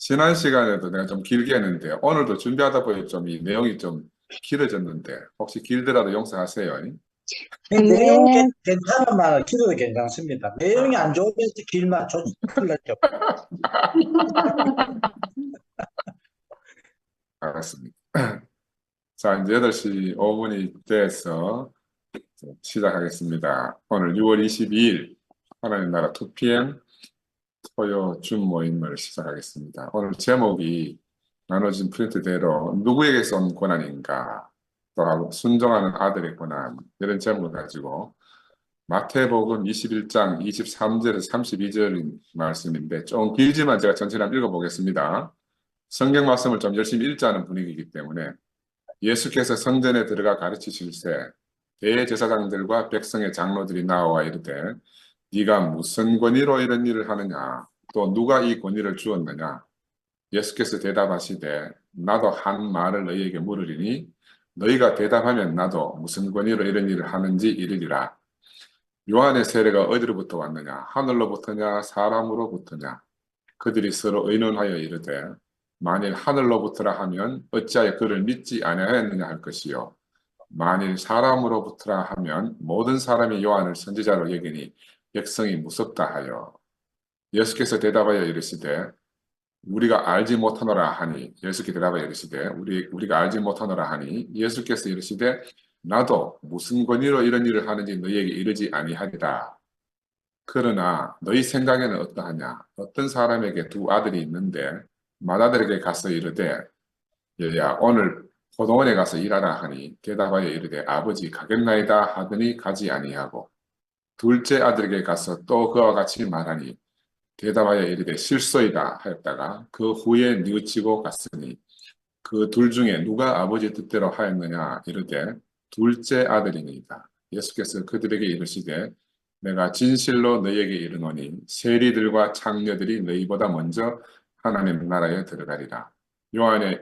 지난 시간에도 내가 좀 길게 했는데 오늘도 준비하다 보니 좀 이 내용이 좀 길어졌는데 혹시 길더라도 용서하세요. 내용 네. 괜찮으면 길어도 괜찮습니다. 내용이 안 아, 좋으면 길만 큰일 났죠. 알겠습니다. 자, 이제 8시 5분이 돼서 시작하겠습니다. 오늘 6월 22일 하나님 나라 2PM 토요 줌 모임을 시작하겠습니다. 오늘 제목이 나눠진 프린트대로 누구에게서 온 고난인가, 또 순종하는 아들의 고난, 이런 제목을 가지고 마태복음 21장 23절에서 32절 말씀인데 좀 길지만 제가 전체를 한번 읽어보겠습니다. 성경 말씀을 좀 열심히 읽자는 분위기이기 때문에 예수께서 성전에 들어가 가르치실세 대제사장들과 백성의 장로들이 나와 이르되 네가 무슨 권위로 이런 일을 하느냐 또 누가 이 권위를 주었느냐 예수께서 대답하시되 나도 한 말을 너희에게 물으리니 너희가 대답하면 나도 무슨 권위로 이런 일을 하는지 이르리라. 요한의 세례가 어디로부터 왔느냐? 하늘로부터냐? 사람으로부터냐? 그들이 서로 의논하여 이르되 만일 하늘로부터라 하면 어찌하여 그를 믿지 아니하였느냐 할 것이요 만일 사람으로부터라 하면 모든 사람이 요한을 선지자로 여기니 백성이 무섭다 하여 예수께서 대답하여 이르시되 우리가 알지 못하노라 하니 예수께서 대답하여 이르시되 우리가 알지 못하노라 하니 예수께서 이르시되 나도 무슨 권위로 이런 일을 하는지 너희에게 이르지 아니하리라. 그러나 너희 생각에는 어떠하냐? 어떤 사람에게 두 아들이 있는데 맏아들에게 가서 이르되 얘야 오늘 포도원에 가서 일하라 하니 대답하여 이르되 아버지 가겠나이다 하더니 가지 아니하고 둘째 아들에게 가서 또 그와 같이 말하니 대답하여 이르되 실소이다 하였다가 그 후에 뉘우치고 갔으니 그 둘 중에 누가 아버지 뜻대로 하였느냐 이르되 둘째 아들이니이다. 예수께서 그들에게 이르시되 내가 진실로 너희에게 이르노니 세리들과 창녀들이 너희보다 먼저 하나님 나라에 들어가리라. 요한의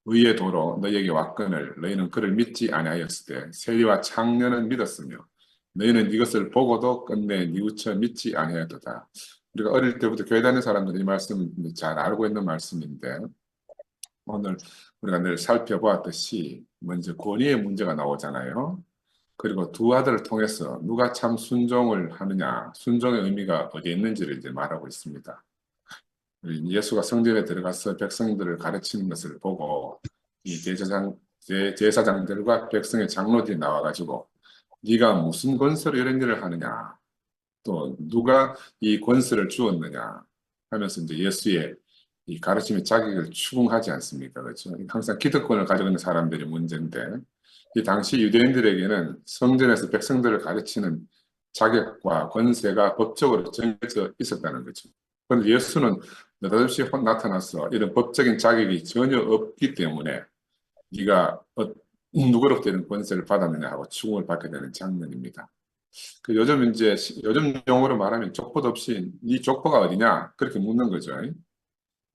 의의 도로 너희에게 왔거늘 너희는 그를 믿지 아니하였으되 세리와 창녀는 믿었으며 너희는 이것을 보고도 끝내 뉘우쳐 믿지 아니하였도다. 우리가 어릴 때부터 교회 다니는 사람들이 이 말씀을 잘 알고 있는 말씀인데 오늘 우리가 늘 살펴보았듯이 먼저 권위의 문제가 나오잖아요. 그리고 두 아들을 통해서 누가 참 순종을 하느냐, 순종의 의미가 어디에 있는지를 이제 말하고 있습니다. 예수가 성전에 들어가서 백성들을 가르치는 것을 보고 이 제사장들과 백성의 장로들이 나와가지고 네가 무슨 권세로 이런 일을 하느냐, 또 누가 이 권세를 주었느냐 하면서 이제 예수의 이 가르침의 자격을 추궁하지 않습니까? 그렇죠? 항상 기득권을 가지고 있는 사람들이 문제인데 이 당시 유대인들에게는 성전에서 백성들을 가르치는 자격과 권세가 법적으로 정해져 있었다는 거죠. 그런데 예수는 느닷없이 나타나서 이런 법적인 자격이 전혀 없기 때문에 네가 누구로부터 이런 권세를 받았느냐 하고 추궁을 받게 되는 장면입니다. 그 요즘 이제 요즘 용어로 말하면 족보도 없이 네 족보가 어디냐 그렇게 묻는 거죠.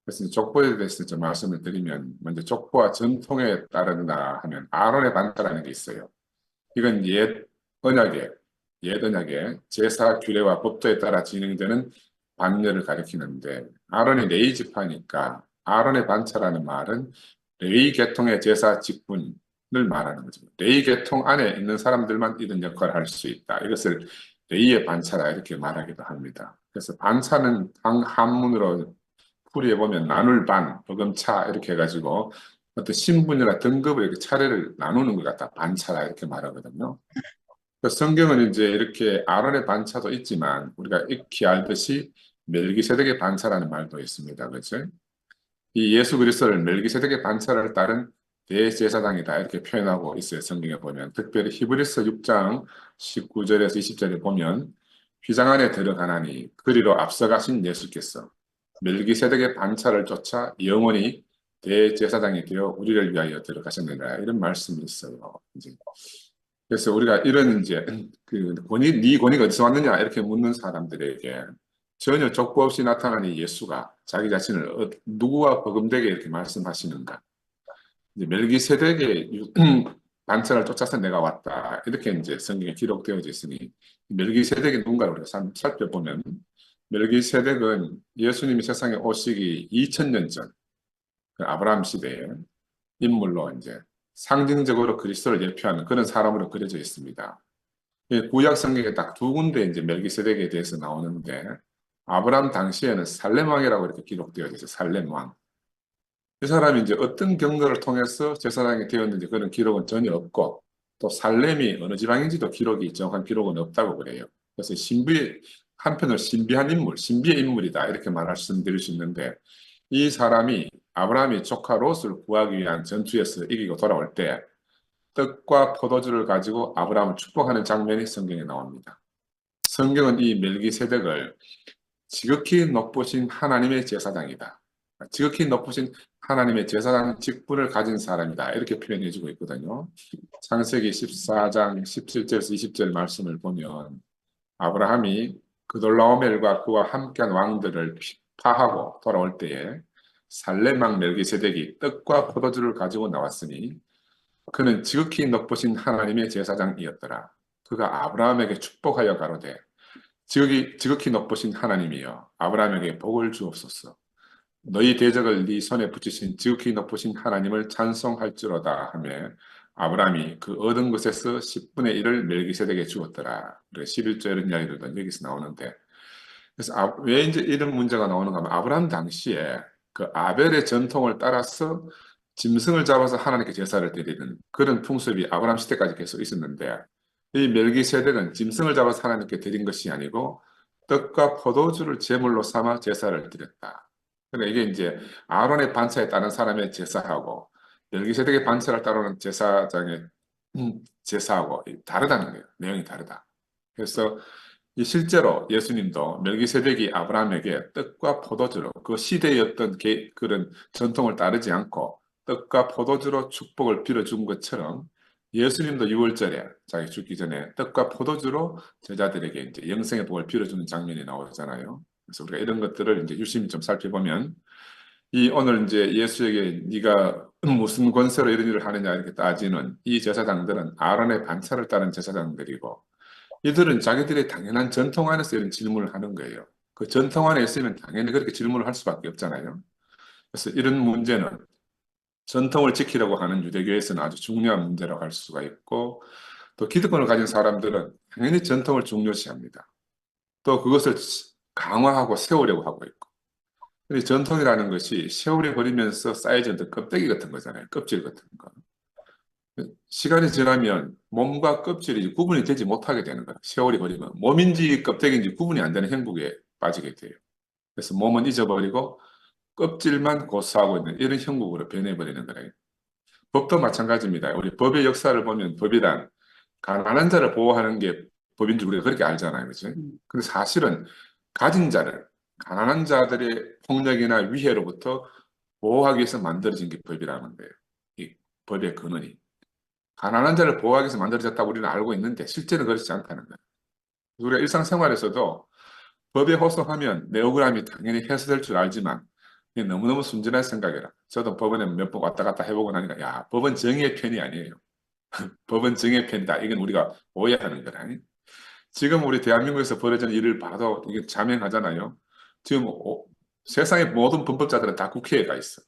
그래서 족보에 대해서 좀 말씀을 드리면 먼저 족보와 전통에 따른다 하면 아론의 반차라는 게 있어요. 이건 옛 언약의 제사 규례와 법도에 따라 진행되는 반려를 가리키는데 아론이 레위 지파니까 아론의 반차라는 말은 레위 계통의 제사 직분을 말하는 거죠. 레위 계통 안에 있는 사람들만 이런 역할을 할 수 있다. 이것을 레위의 반차라 이렇게 말하기도 합니다. 그래서 반차는 한문으로 풀이해 보면 나눌 반, 버금차 이렇게 해가지고 어떤 신분이나 등급을 이렇게 차례를 나누는 것 같다. 반차라 이렇게 말하거든요. 그 성경은 이제 이렇게 아론의 반차도 있지만 우리가 익히 알듯이 멜기세덱의 반차라는 말도 있습니다. 그렇죠? 이 예수 그리스도를 멜기세덱의 반차를 따른 대제사장이다 이렇게 표현하고 있어요. 성경에 보면 특별히 히브리서 6장 19절에서 20절에 보면 휘장 안에 들어가나니 그리로 앞서가신 예수께서 멜기세덱의 반차를 쫓아 영원히 대제사장이 되어 우리를 위하여 들어가셨느니라 이런 말씀이 있어요. 이제 그래서 우리가 이런 이제 그 네 권위가 어디서 왔느냐 이렇게 묻는 사람들에게 전혀 족보 없이 나타난 이 예수가 자기 자신을 누구와 버금되게 이렇게 말씀하시는가? 이제 멜기세덱의 반차를 쫓아서 내가 왔다 이렇게 이제 성경에 기록되어져 있으니 멜기세덱이 누군가를 우리가 살펴보면 멜기세덱은 예수님이 세상에 오시기 2000년 전, 그 아브라함 시대의 인물로 이제 상징적으로 그리스도를 예표하는 그런 사람으로 그려져 있습니다. 이 구약 성경에 딱 두 군데 이제 멜기세덱에 대해서 나오는데 아브라함 당시에는 살렘 왕이라고 이렇게 기록되어 있어요. 살렘 왕. 이 사람이 이제 어떤 경로를 통해서 제사장이 되었는지 그런 기록은 전혀 없고 또 살렘이 어느 지방인지도 기록이 정확한 기록은 없다고 그래요. 그래서 한편으로 신비한 인물, 신비의 인물이다 이렇게 말씀드릴 수 있는데 이 사람이 아브라함이 조카 롯을 구하기 위한 전투에서 이기고 돌아올 때 떡과 포도주를 가지고 아브라함을 축복하는 장면이 성경에 나옵니다. 성경은 이 멜기세덱을 지극히 높으신 하나님의 제사장이다. 지극히 높으신 하나님의 제사장 직분을 가진 사람이다. 이렇게 표현해주고 있거든요. 창세기 14장 17절에서 20절 말씀을 보면 아브라함이 그돌라오멜과 그와 함께한 왕들을 파하고 돌아올 때에 살레망 멜기세덱이 떡과 포도주를 가지고 나왔으니 그는 지극히 높으신 하나님의 제사장이었더라. 그가 아브라함에게 축복하여 가로되 지극히 높으신 하나님이여 아브라함에게 복을 주옵소서. 너희 대적을 네 손에 붙이신 지극히 높으신 하나님을 찬송할지로다 하며 아브라함이 그 얻은 것에서 10분의 1을 멜기세덱에게 주었더라. 11조 이런 이야기들도 여기서 나오는데 그래서 왜 이제 이런 문제가 나오는가 하면 아브라함 당시에 그 아벨의 전통을 따라서 짐승을 잡아서 하나님께 제사를 드리는 그런 풍습이 아브라함 시대까지 계속 있었는데 이 멜기세덱은 짐승을 잡아서 하나님께 드린 것이 아니고 떡과 포도주를 제물로 삼아 제사를 드렸다. 그러니까 이게 이제 아론의 반차에 따른 사람의 제사하고 멜기세덱의 반차를 따르는 제사장의 제사하고 다르다는 거예요. 내용이 다르다. 그래서 이 실제로 예수님도 멜기세덱이 아브라함에게 떡과 포도주로 그 시대의 어떤 그런 전통을 따르지 않고 떡과 포도주로 축복을 빌어준 것처럼 예수님도 6월절에 자기 죽기 전에 떡과 포도주로 제자들에게 이제 영생의 복을 빌어주는 장면이 나오잖아요. 그래서 우리가 이런 것들을 이제 유심히 좀 살펴보면 이 오늘 이제 예수에게 네가 무슨 권세로 이런 일을 하느냐 이렇게 따지는 이 제사장들은 아론의 반차를 따른 제사장들이고 이들은 자기들의 당연한 전통 안에서 이런 질문을 하는 거예요. 그 전통 안에 있으면 당연히 그렇게 질문을 할 수밖에 없잖아요. 그래서 이런 문제는 전통을 지키려고 하는 유대교에서는 아주 중요한 문제라고 할 수가 있고 또 기득권을 가진 사람들은 당연히 전통을 중요시합니다. 또 그것을 강화하고 세우려고 하고 있고 근데 전통이라는 것이 세월이 버리면서 쌓여진 어떤 껍데기 같은 거잖아요. 껍질 같은 거. 시간이 지나면 몸과 껍질이 구분이 되지 못하게 되는 거예요. 세월이 버리면 몸인지 껍데기인지 구분이 안 되는 행복에 빠지게 돼요. 그래서 몸은 잊어버리고 껍질만 고수하고 있는 이런 형국으로 변해버리는 거예요. 법도 마찬가지입니다. 우리 법의 역사를 보면 법이란 가난한 자를 보호하는 게 법인 줄 우리가 그렇게 알잖아요. 그렇죠? 근데 사실은 가진 자를 가난한 자들의 폭력이나 위해로부터 보호하기 위해서 만들어진 게 법이라는 거예요. 이 법의 근원이. 가난한 자를 보호하기 위해서 만들어졌다고 우리는 알고 있는데 실제는 그렇지 않다는 거예요. 우리가 일상생활에서도 법에 호소하면 내 억울함이 당연히 해소될 줄 알지만 이게 너무너무 순진한 생각이라. 저도 법원에 몇 번 왔다 갔다 해보고 나니까 야, 법은 정의의 편이 아니에요. 법은 정의의 편이다. 이건 우리가 오해하는 거라. 지금 우리 대한민국에서 벌어지는 일을 봐도 이게 자명하잖아요. 지금 세상의 모든 범법자들은 다 국회에 가 있어.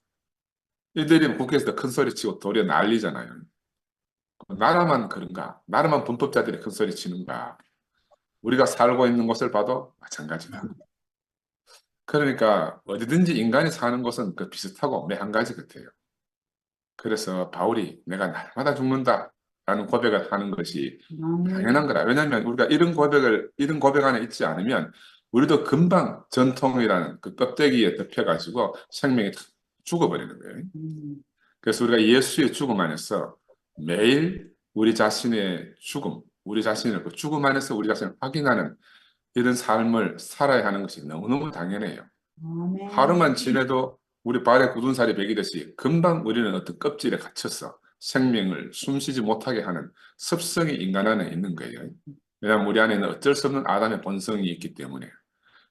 이들이 국회에서 큰 소리 치고 도리어 난리잖아요. 나라만 그런가? 나라만 범법자들이 큰 소리 치는가? 우리가 살고 있는 곳을 봐도 마찬가지다. 그러니까 어디든지 인간이 사는 곳은 그 비슷하고 매 한 가지 같아요. 그래서 바울이 내가 날마다 죽는다라는 고백을 하는 것이 당연한 거라. 왜냐하면 우리가 이런 고백 안에 있지 않으면 우리도 금방 전통이라는 그 껍데기에 덮여가지고 생명이 죽어버리는 거예요. 그래서 우리가 예수의 죽음 안에서 매일 우리 자신의 죽음, 우리 자신의 그 죽음 안에서 우리 자신을 확인하는 이런 삶을 살아야 하는 것이 너무너무 당연해요. 하루만 지내도 우리 발에 굳은 살이 배기듯이 금방 우리는 어떤 껍질에 갇혀서 생명을 숨쉬지 못하게 하는 습성이 인간 안에 있는 거예요. 왜냐하면 우리 안에는 어쩔 수 없는 아담의 본성이 있기 때문에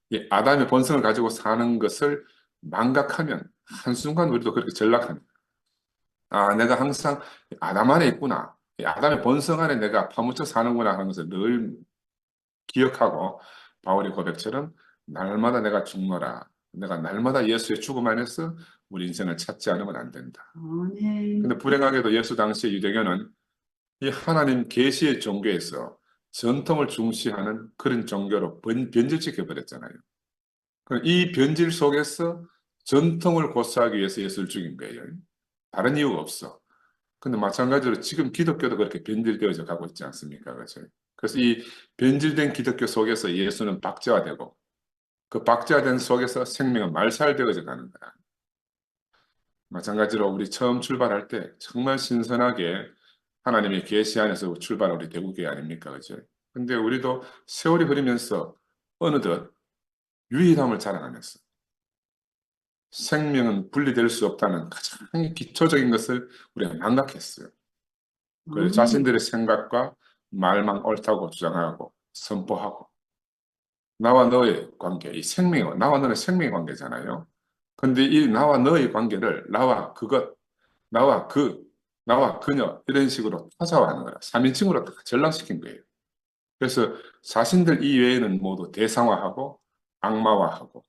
이 아담의 본성을 가지고 사는 것을 망각하면 한순간 우리도 그렇게 전락합니다. 아, 내가 항상 아담 안에 있구나. 이 아담의 본성 안에 내가 파묻혀 사는구나 하는 것을 늘 기억하고 바울의 고백처럼 날마다 내가 죽노라. 내가 날마다 예수의 죽음 안에서 우리 인생을 찾지 않으면 안 된다. 아멘. 근데 불행하게도 예수 당시의 유대교는 이 하나님 계시의 종교에서 전통을 중시하는 그런 종교로 변질시켜 버렸잖아요. 이 변질 속에서 전통을 고수하기 위해서 예수를 죽인 거예요. 다른 이유가 없어. 근데 마찬가지로 지금 기독교도 그렇게 변질되어져 가고 있지 않습니까? 그렇죠? 그래서 이 변질된 기독교 속에서 예수는 박제화되고 그 박제화된 속에서 생명은 말살되어져 가는 거야. 마찬가지로 우리 처음 출발할 때 정말 신선하게 하나님의 계시 안에서 출발한 우리 대구교회 아닙니까? 그죠? 근데 우리도 세월이 흐르면서 어느덧 유일함을 자랑하면서 생명은 분리될 수 없다는 가장 기초적인 것을 우리가 망각했어요. 그래서 자신들의 생각과 말만 옳다고 주장하고 선포하고 나와 너의 관계, 이 생명, 나와 너는 생명의 관계잖아요. 근데 이 나와 너의 관계를 나와 그것, 나와 그, 나와 그녀 이런 식으로 타자화하는 거라. 3인칭으로 다 전락시킨 거예요. 그래서 자신들 이외에는 모두 대상화하고 악마화하고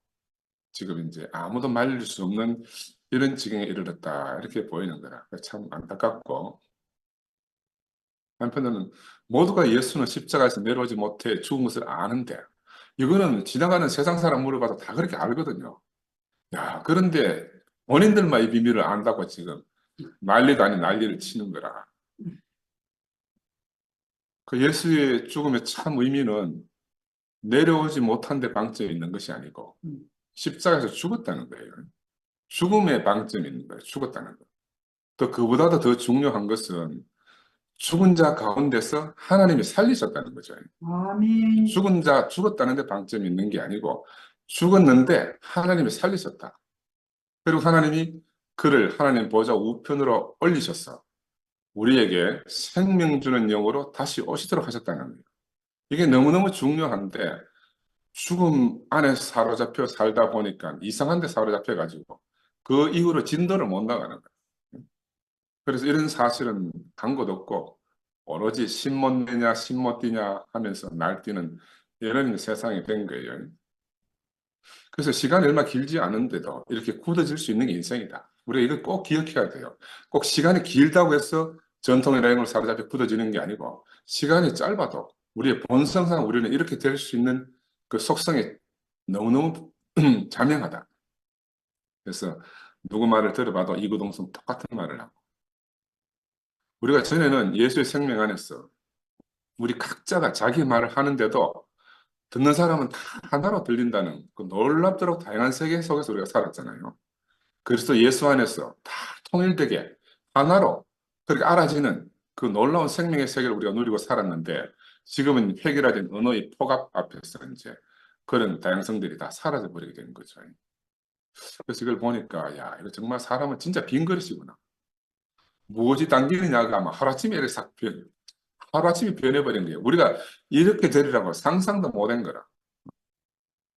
지금 이제 아무도 말릴 수 없는 이런 지경에 이르렀다 이렇게 보이는 거라. 참 안타깝고 한편으로는 모두가 예수는 십자가에서 내려오지 못해 죽은 것을 아는데 이거는 지나가는 세상 사람 물어봐도 다 그렇게 알거든요. 야, 그런데 본인들만 이 비밀을 안다고 지금 난리도 아닌 난리를 치는 거라. 그 예수의 죽음의 참 의미는 내려오지 못한 데 방점이 있는 것이 아니고 십자가에서 죽었다는 거예요. 죽음의 방점이 있는 거예요. 죽었다는 거. 또 그보다도 더 중요한 것은 죽은 자 가운데서 하나님이 살리셨다는 거죠. 아멘. 죽은 자 죽었다는 데 방점이 있는 게 아니고 죽었는데 하나님이 살리셨다. 그리고 하나님이 그를 하나님 보좌 우편으로 올리셨어. 우리에게 생명 주는 영으로 다시 오시도록 하셨다는 거예요. 이게 너무너무 중요한데 죽음 안에 사로잡혀 살다 보니까 이상한 데 사로잡혀 가지고 그 이후로 진도를 못 나가는 거예요. 그래서 이런 사실은 간 것 없고 오로지 신 못 내냐 신 못 뛰냐 하면서 날뛰는 이런 세상이 된 거예요. 그래서 시간이 얼마 길지 않은데도 이렇게 굳어질 수 있는 게 인생이다. 우리가 이걸 꼭 기억해야 돼요. 꼭 시간이 길다고 해서 전통의 라인으로 사로잡혀 굳어지는 게 아니고 시간이 짧아도 우리의 본성상 우리는 이렇게 될 수 있는 그 속성이 너무너무 자명하다. 그래서 누구 말을 들어봐도 이구동성 똑같은 말을 하고 우리가 전에는 예수의 생명 안에서 우리 각자가 자기 말을 하는데도 듣는 사람은 다 하나로 들린다는 그 놀랍도록 다양한 세계 속에서 우리가 살았잖아요. 그래서 예수 안에서 다 통일되게 하나로 그렇게 알아지는 그 놀라운 생명의 세계를 우리가 누리고 살았는데 지금은 획일화된 언어의 폭압 앞에서 이제 그런 다양성들이 다 사라져 버리게 되는 거죠. 그래서 이걸 보니까 야 이거 정말 사람은 진짜 빈 그릇이구나. 무엇이 당기느냐가 아마 하루아침에 이렇게 싹 하루아침에 변해버린 거예요. 우리가 이렇게 되리라고 상상도 못한 거라.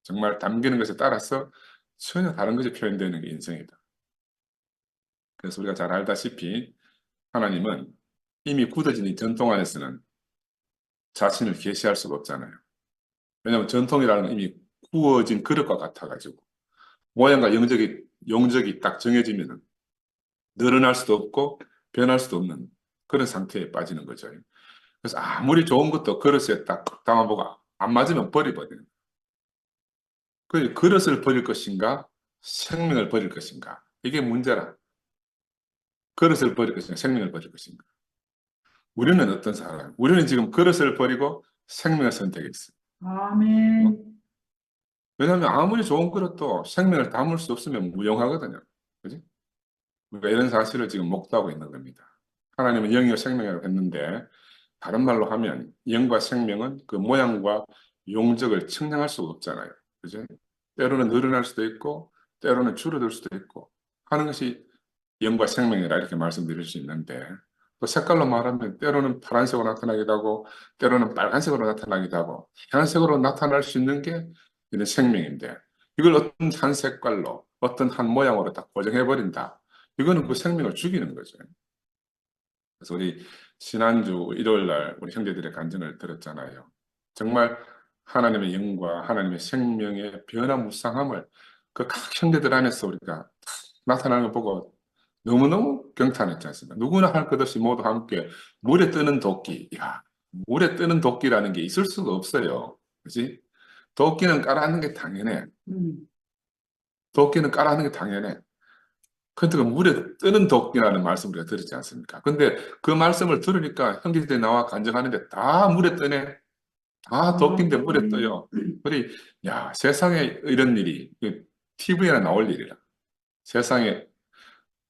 정말 담기는 것에 따라서 전혀 다른 것이 표현되는 게 인생이다. 그래서 우리가 잘 알다시피 하나님은 이미 굳어진 이 전통 안에서는 자신을 계시할 수가 없잖아요. 왜냐하면 전통이라는 건 이미 구워진 그릇과 같아가지고 모양과 영적이 딱 정해지면은 늘어날 수도 없고 변할 수도 없는 그런 상태에 빠지는 거죠. 그래서 아무리 좋은 것도 그릇에 딱 담아보고 안 맞으면 버려버리는 거예요. 그 그릇을 버릴 것인가 생명을 버릴 것인가 이게 문제라. 그릇을 버릴 것인가 생명을 버릴 것인가. 우리는 어떤 사람? 우리는 지금 그릇을 버리고 생명을 선택했어요. 아멘. 왜냐하면 아무리 좋은 그릇도 생명을 담을 수 없으면 무용하거든요. 그지? 우리가 이런 사실을 지금 목도하고 있는 겁니다. 하나님은 영이요 생명이라고 했는데 다른 말로 하면 영과 생명은 그 모양과 용적을 측량할 수가 없잖아요. 그죠? 때로는 늘어날 수도 있고 때로는 줄어들 수도 있고 하는 것이 영과 생명이라 이렇게 말씀드릴 수 있는데 또 색깔로 말하면 때로는 파란색으로 나타나기도 하고 때로는 빨간색으로 나타나기도 하고 하얀색으로 나타날 수 있는 게 이런 생명인데 이걸 어떤 한 색깔로 어떤 한 모양으로 딱 고정해버린다. 이거는 그 생명을 죽이는 거죠. 그래서 우리 지난주 일요일 날 우리 형제들의 간증을 들었잖아요. 정말 하나님의 영과 하나님의 생명의 변화무쌍함을 그 각 형제들 안에서 우리가 나타나는 걸 보고 너무너무 경탄했지 않습니까? 누구나 할 것 없이 모두 함께 물에 뜨는 도끼. 야, 물에 뜨는 도끼라는 게 있을 수가 없어요. 그지? 도끼는 깔아앉는 게 당연해. 음. 도끼는 깔아앉는 게 당연해. 근데 그 물에 뜨는 도끼라는 말씀 우리가 들었지 않습니까? 근데 그 말씀을 들으니까 형제들이 나와 간증하는데 다 물에 뜨네. 다 도끼인데 물에 떠요. 우리, 야, 세상에 이런 일이, TV에나 나올 일이라. 세상에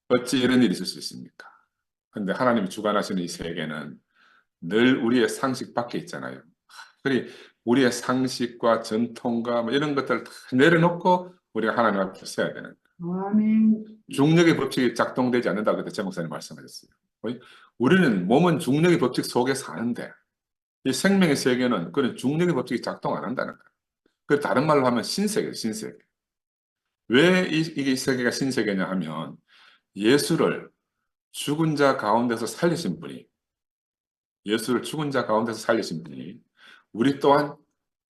어찌 이런 일이 있을 수 있습니까? 근데 하나님이 주관하시는 이 세계는 늘 우리의 상식 밖에 있잖아요. 그리 우리의 상식과 전통과 뭐 이런 것들을 다 내려놓고 우리가 하나님 앞에 서야 되는 거예요. 아멘. 중력의 법칙이 작동되지 않는다고 그때 제 목사님 말씀하셨어요. 우리는 몸은 중력의 법칙 속에 사는데 이 생명의 세계는 그런 중력의 법칙이 작동 안 한다는 거예요. 그 다른 말로 하면 신세계예요, 신세계. 왜 이게 이 세계가 신세계냐 하면 예수를 죽은 자 가운데서 살리신 분이 예수를 죽은 자 가운데서 살리신 분이 우리 또한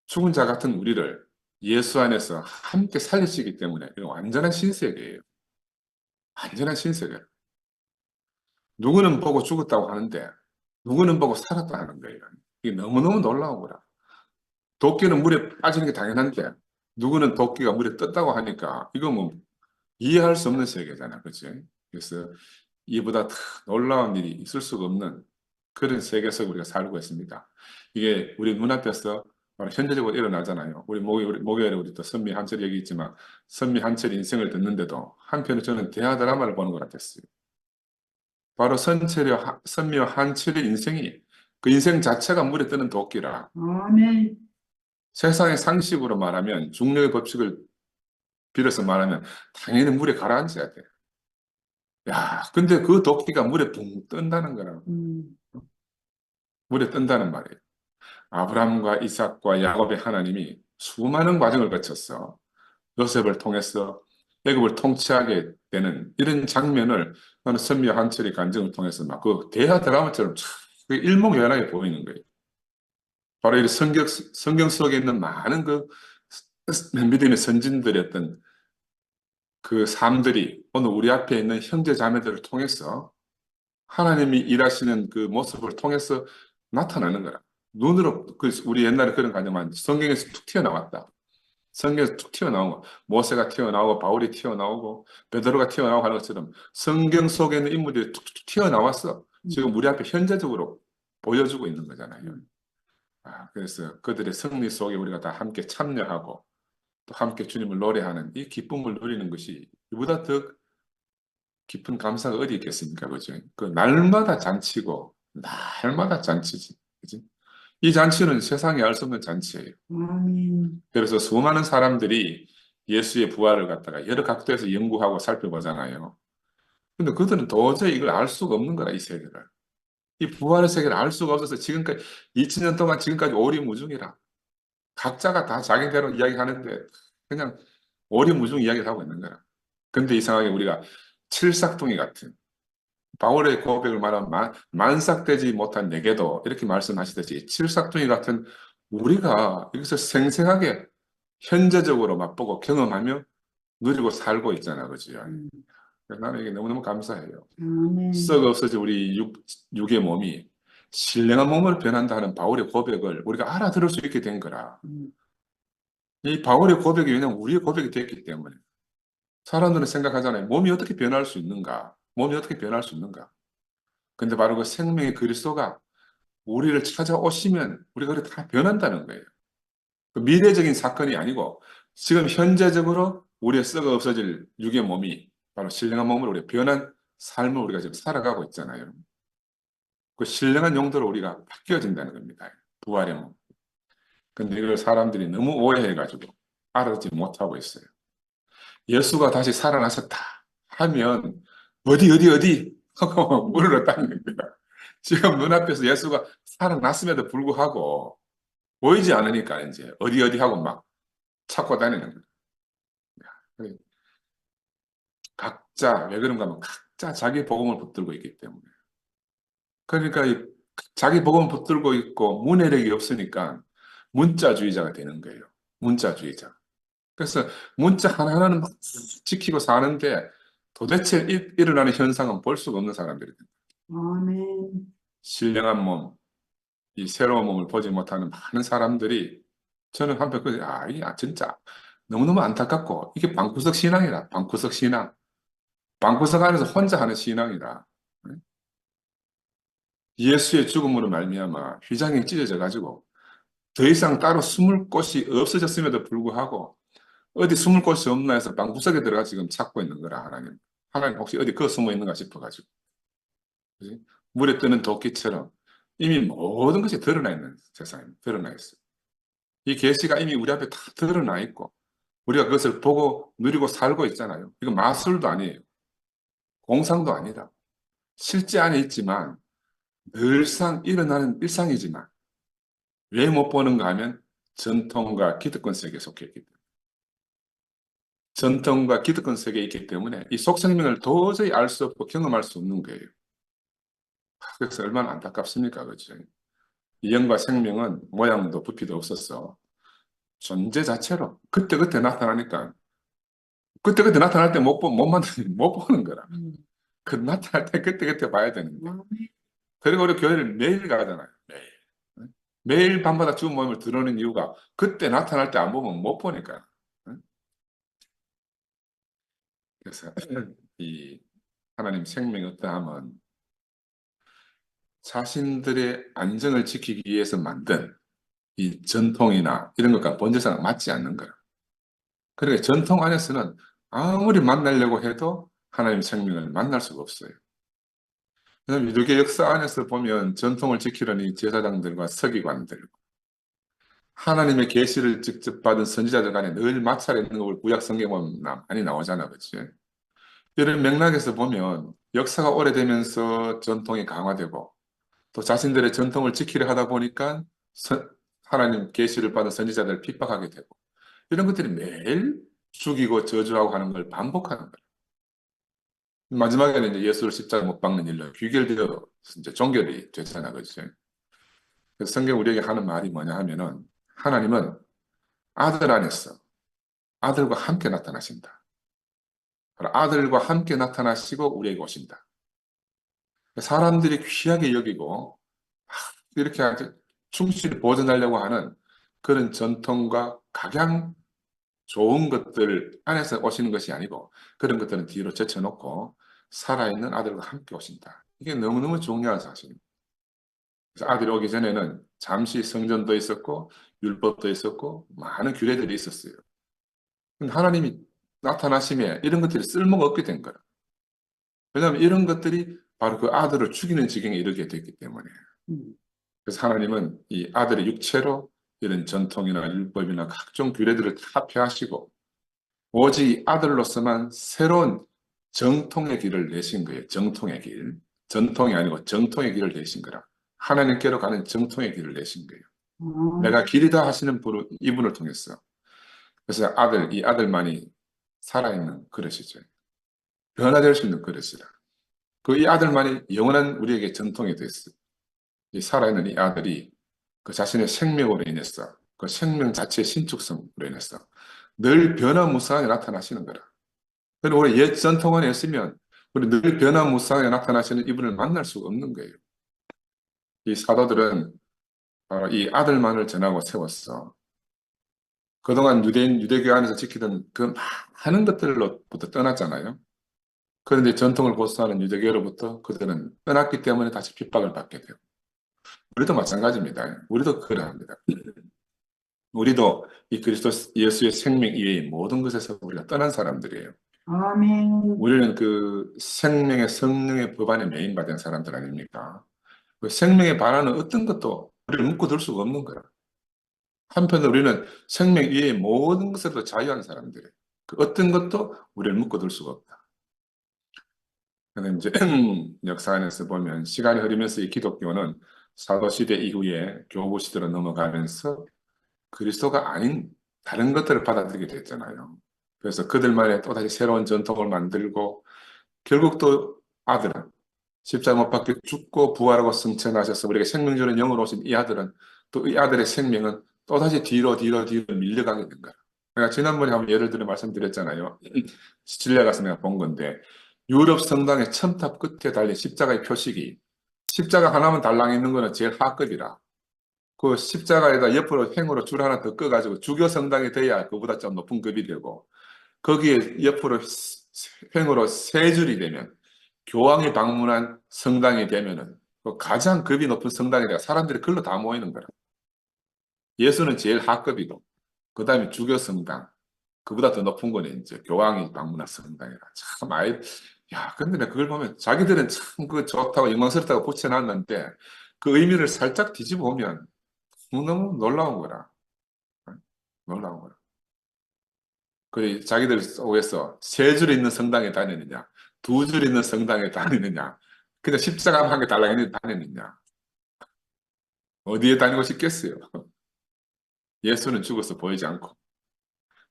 죽은 자 같은 우리를 예수 안에서 함께 살리시기 때문에 이건 완전한 신세계예요. 완전한 신세계. 누구는 보고 죽었다고 하는데 누구는 보고 살았다 하는 거예요. 이게 너무너무 놀라운 거라. 도끼는 물에 빠지는 게 당연한데 누구는 도끼가 물에 떴다고 하니까 이거 뭐 이해할 수 없는 세계잖아. 그치? 그래서 이보다 더 놀라운 일이 있을 수가 없는 그런 세계 속에 우리가 살고 있습니다. 이게 우리 눈앞에서 바로 현재적으로 일어나잖아요. 우리 목요일에 우리 또 선미 한철 얘기 있지만 선미 한철 인생을 듣는데도 한편으로 저는 대하 드라마를 보는 것 같았어요. 바로 선미와 한철의 인생이 그 인생 자체가 물에 뜨는 도끼라. 아멘. 세상의 상식으로 말하면 중력의 법칙을 빌어서 말하면 당연히 물에 가라앉아야 돼. 야, 근데 그 도끼가 물에 붕 뜬다는 거라. 음. 물에 뜬다는 말이에요. 아브라함과 이삭과 야곱의 하나님이 수많은 과정을 거쳤어. 요셉을 통해서 애굽을 통치하게 되는 이런 장면을 나는 선미와 한철의 간증을 통해서 막 그 대하 드라마처럼 참 일목요연하게 보이는 거예요. 바로 이 성경 속에 있는 많은 그 믿음의 선진들의 어떤 그 삶들이 오늘 우리 앞에 있는 형제 자매들을 통해서 하나님이 일하시는 그 모습을 통해서 나타나는 거라. 눈으로, 우리 옛날에 그런 가정만 성경에서 툭 튀어나왔다. 성경에서 툭 튀어나온 거. 모세가 튀어나오고, 바울이 튀어나오고, 베드로가 튀어나오고 하는 것처럼 성경 속에 있는 인물들이 툭툭 튀어나왔어. 지금 우리 앞에 현재적으로 보여주고 있는 거잖아요. 그래서 그들의 승리 속에 우리가 다 함께 참여하고, 또 함께 주님을 노래하는 이 기쁨을 누리는 것이 이보다 더 깊은 감사가 어디 있겠습니까? 그죠? 그 날마다 잔치고, 날마다 잔치지. 그지? 이 잔치는 세상에 알 수 없는 잔치예요. 아멘. 그래서 수많은 사람들이 예수의 부활을 갖다가 여러 각도에서 연구하고 살펴보잖아요. 근데 그들은 도저히 이걸 알 수가 없는 거라, 이 세계를. 이 부활의 세계를 알 수가 없어서 지금까지, 2000년 동안 지금까지 오리무중이라. 각자가 다 자기대로 이야기하는데, 그냥 오리무중 이야기를 하고 있는 거라. 근데 이상하게 우리가 칠삭둥이 같은, 바울의 고백을 말하면 만삭되지 못한 내게도 이렇게 말씀하시듯이 칠삭둥이 같은 우리가 여기서 생생하게 현재적으로 맛보고 경험하며 누리고 살고 있잖아, 그죠? 음. 그래서 나는 이게 너무너무 감사해요. 아멘. 썩어 없어진 우리 육의 몸이 신령한 몸으로 변한다 하는 바울의 고백을 우리가 알아들을 수 있게 된 거라. 음. 이 바울의 고백이 왜냐면 우리의 고백이 됐기 때문에. 사람들은 생각하잖아요. 몸이 어떻게 변할 수 있는가? 몸이 어떻게 변할 수 있는가? 근데 바로 그 생명의 그리스도가 우리를 찾아오시면 우리가 그렇게 다 변한다는 거예요. 그 미래적인 사건이 아니고 지금 현재적으로 우리의 썩어 없어질 육의 몸이 바로 신령한 몸으로 우리 변한 삶을 우리가 지금 살아가고 있잖아요. 그 신령한 용도로 우리가 바뀌어진다는 겁니다. 부활의 몸. 근데 이걸 사람들이 너무 오해해가지고 알아듣지 못하고 있어요. 예수가 다시 살아나셨다 하면 어디 하고 물었다는 겁니다. 지금 눈앞에서 예수가 살아났음에도 불구하고 보이지 않으니까 이제 어디 하고 막 찾고 다니는 거예요. 각자 왜 그런가 하면 각자 자기 복음을 붙들고 있기 때문에. 그러니까 이 자기 복음을 붙들고 있고 문해력이 없으니까 문자주의자가 되는 거예요. 문자주의자. 그래서 문자 하나하나는 막 지키고 사는데 도대체 일어나는 현상은 볼 수가 없는 사람들이 됩니다. 아멘. 신령한 몸, 이 새로운 몸을 보지 못하는 많은 사람들이 저는 한편 이게 진짜 너무너무 안타깝고 이게 방구석 신앙이라 방구석 신앙. 방구석 안에서 혼자 하는 신앙이라 예수의 죽음으로 말미암아 휘장이 찢어져 가지고 더 이상 따로 숨을 곳이 없어졌음에도 불구하고 어디 숨을 곳이 없나 해서 방구석에 들어가 지금 찾고 있는 거라 하나님. 하나님 혹시 어디 그 숨어 있는가 싶어가지고. 그지? 물에 뜨는 도끼처럼 이미 모든 것이 드러나 있는 세상입니다. 드러나 있어요. 이 계시가 이미 우리 앞에 다 드러나 있고 우리가 그것을 보고 누리고 살고 있잖아요. 이거 마술도 아니에요. 공상도 아니다. 실제 안에 있지만 늘상 일어나는 일상이지만 왜 못 보는가 하면 전통과 기득권 세계에 속해 있기 때문에. 전통과 기득권 세계에 있기 때문에 이 속생명을 도저히 알 수 없고 경험할 수 없는 거예요. 그래서 얼마나 안타깝습니까? 그죠? 이 영과 생명은 모양도 부피도 없었어. 존재 자체로 그때그때 나타나니까 그때그때 나타날 때 못 보는 거라. 그 나타날 때 그때그때 봐야 되는데. 그리고 우리 교회를 매일 가잖아요. 매일. 매일 밤마다 주의 모임을 들어오는 이유가 그때 나타날 때 안 보면 못 보니까. 그래서 이 하나님 생명이 어떠하면 자신들의 안정을 지키기 위해서 만든 이 전통이나 이런 것과 본질상 맞지 않는 거야. 그러니까 전통 안에서는 아무리 만나려고 해도 하나님 생명을 만날 수가 없어요. 왜냐하면 유대교 역사 안에서 보면 전통을 지키려니 제사장들과 서기관들, 하나님의 계시를 직접 받은 선지자들 간에 늘 마찰이 있는 걸 구약 성경에 보면 많이 나오잖아, 그렇지? 이런 맥락에서 보면 역사가 오래되면서 전통이 강화되고 또 자신들의 전통을 지키려 하다 보니까 하나님 계시를 받은 선지자들을 핍박하게 되고 이런 것들이 매일 죽이고 저주하고 하는 걸 반복하는 거예요. 마지막에는 이제 예수를 십자가 못 박는 일로 귀결되어 이제 종결이 되잖아, 그렇지? 그래서 성경 우리에게 하는 말이 뭐냐 하면은 하나님은 아들 안에서 아들과 함께 나타나신다. 아들과 함께 나타나시고 우리에게 오신다. 사람들이 귀하게 여기고 이렇게 아주 충실히 보존하려고 하는 그런 전통과 각양 좋은 것들 안에서 오시는 것이 아니고 그런 것들은 뒤로 제쳐놓고 살아있는 아들과 함께 오신다. 이게 너무너무 중요한 사실입니다. 그래서 아들이 오기 전에는 잠시 성전도 있었고 율법도 있었고 많은 규례들이 있었어요. 근데 하나님이 나타나심에 이런 것들이 쓸모가 없게 된 거예요. 왜냐하면 이런 것들이 바로 그 아들을 죽이는 지경에 이르게 됐기 때문에. 그래서 하나님은 이 아들의 육체로 이런 전통이나 율법이나 각종 규례들을 다 폐하시고 오직 이 아들로서만 새로운 정통의 길을 내신 거예요. 정통의 길. 전통이 아니고 정통의 길을 내신 거라. 하나님께로 가는 정통의 길을 내신 거예요. 내가 길이다 하시는 이분을 통해서. 그래서 이 아들만이 살아있는 그릇이죠. 변화될 수 있는 그릇이라. 이 아들만이 영원한 우리에게 전통이 됐어요. 이 살아있는 이 아들이 그 자신의 생명으로 인해서 그 생명 자체의 신축성으로 인해서 늘 변화무쌍하게 나타나시는 거라. 그리고 우리 옛 전통 안에 있으면 우리 늘 변화무쌍하게 나타나시는 이분을 만날 수가 없는 거예요. 이 사도들은 바로 이 아들만을 전하고 세웠어. 그동안 유대교 안에서 지키던 그 많은 것들로부터 떠났잖아요. 그런데 전통을 고수하는 유대교로부터 그들은 떠났기 때문에 다시 핍박을 받게 돼요. 우리도 마찬가지입니다. 우리도 그러합니다. 우리도 이 그리스도 예수의 생명 이외의 모든 것에서 우리가 떠난 사람들이에요. 아멘. 우리는 그 생명의 성령의 법 안에 매인받은 사람들 아닙니까? 그 생명에 반하는 어떤 것도 우리를 묶어둘 수가 없는 거야. 한편으로 우리는 생명 이외의 모든 것에도 자유한 사람들이에요. 그 어떤 것도 우리를 묶어둘 수가 없다. 그런데 이제 역사 안에서 보면 시간이 흐르면서 이 기독교는 사도시대 이후에 교부 시대로 넘어가면서 그리스도가 아닌 다른 것들을 받아들이게 됐잖아요. 그래서 그들만의 또다시 새로운 전통을 만들고 결국 또 아들은 십자가 못 박혀 죽고 부활하고 승천하셔서 우리에게 생명 주는 영으로 오신 이 아들은 또 이 아들의 생명은 또다시 뒤로 밀려가게 된 거야. 내가 지난번에 한번 예를 들어 말씀드렸잖아요. 시칠리아 가서 내가 본 건데, 유럽 성당의 첨탑 끝에 달린 십자가의 표식이, 십자가 하나만 달랑 있는 거는 제일 하급이라. 그 십자가에다 옆으로 행으로 줄 하나 더 꺼가지고 주교 성당이 돼야 그보다 좀 높은 급이 되고, 거기에 옆으로 행으로 세 줄이 되면, 교황이 방문한 성당이 되면은 그 가장 급이 높은 성당이라 사람들이 그걸로 다 모이는 거라. 예수는 제일 하급이고, 그 다음에 주교 성당, 그보다 더 높은 거는 이제 교황이 방문한 성당이라. 참, 야, 근데 내가 그걸 보면 자기들은 참 그 좋다고 영광스럽다고 붙여놨는데 그 의미를 살짝 뒤집어 보면 너무 놀라운 거라. 놀라운 거라. 그 자기들 속에서 세 줄 있는 성당에 다니느냐, 두 줄 있는 성당에 다니느냐, 그냥 십자가 한 개 달랑 있는 데 다니느냐. 어디에 다니고 싶겠어요? 예수는 죽어서 보이지 않고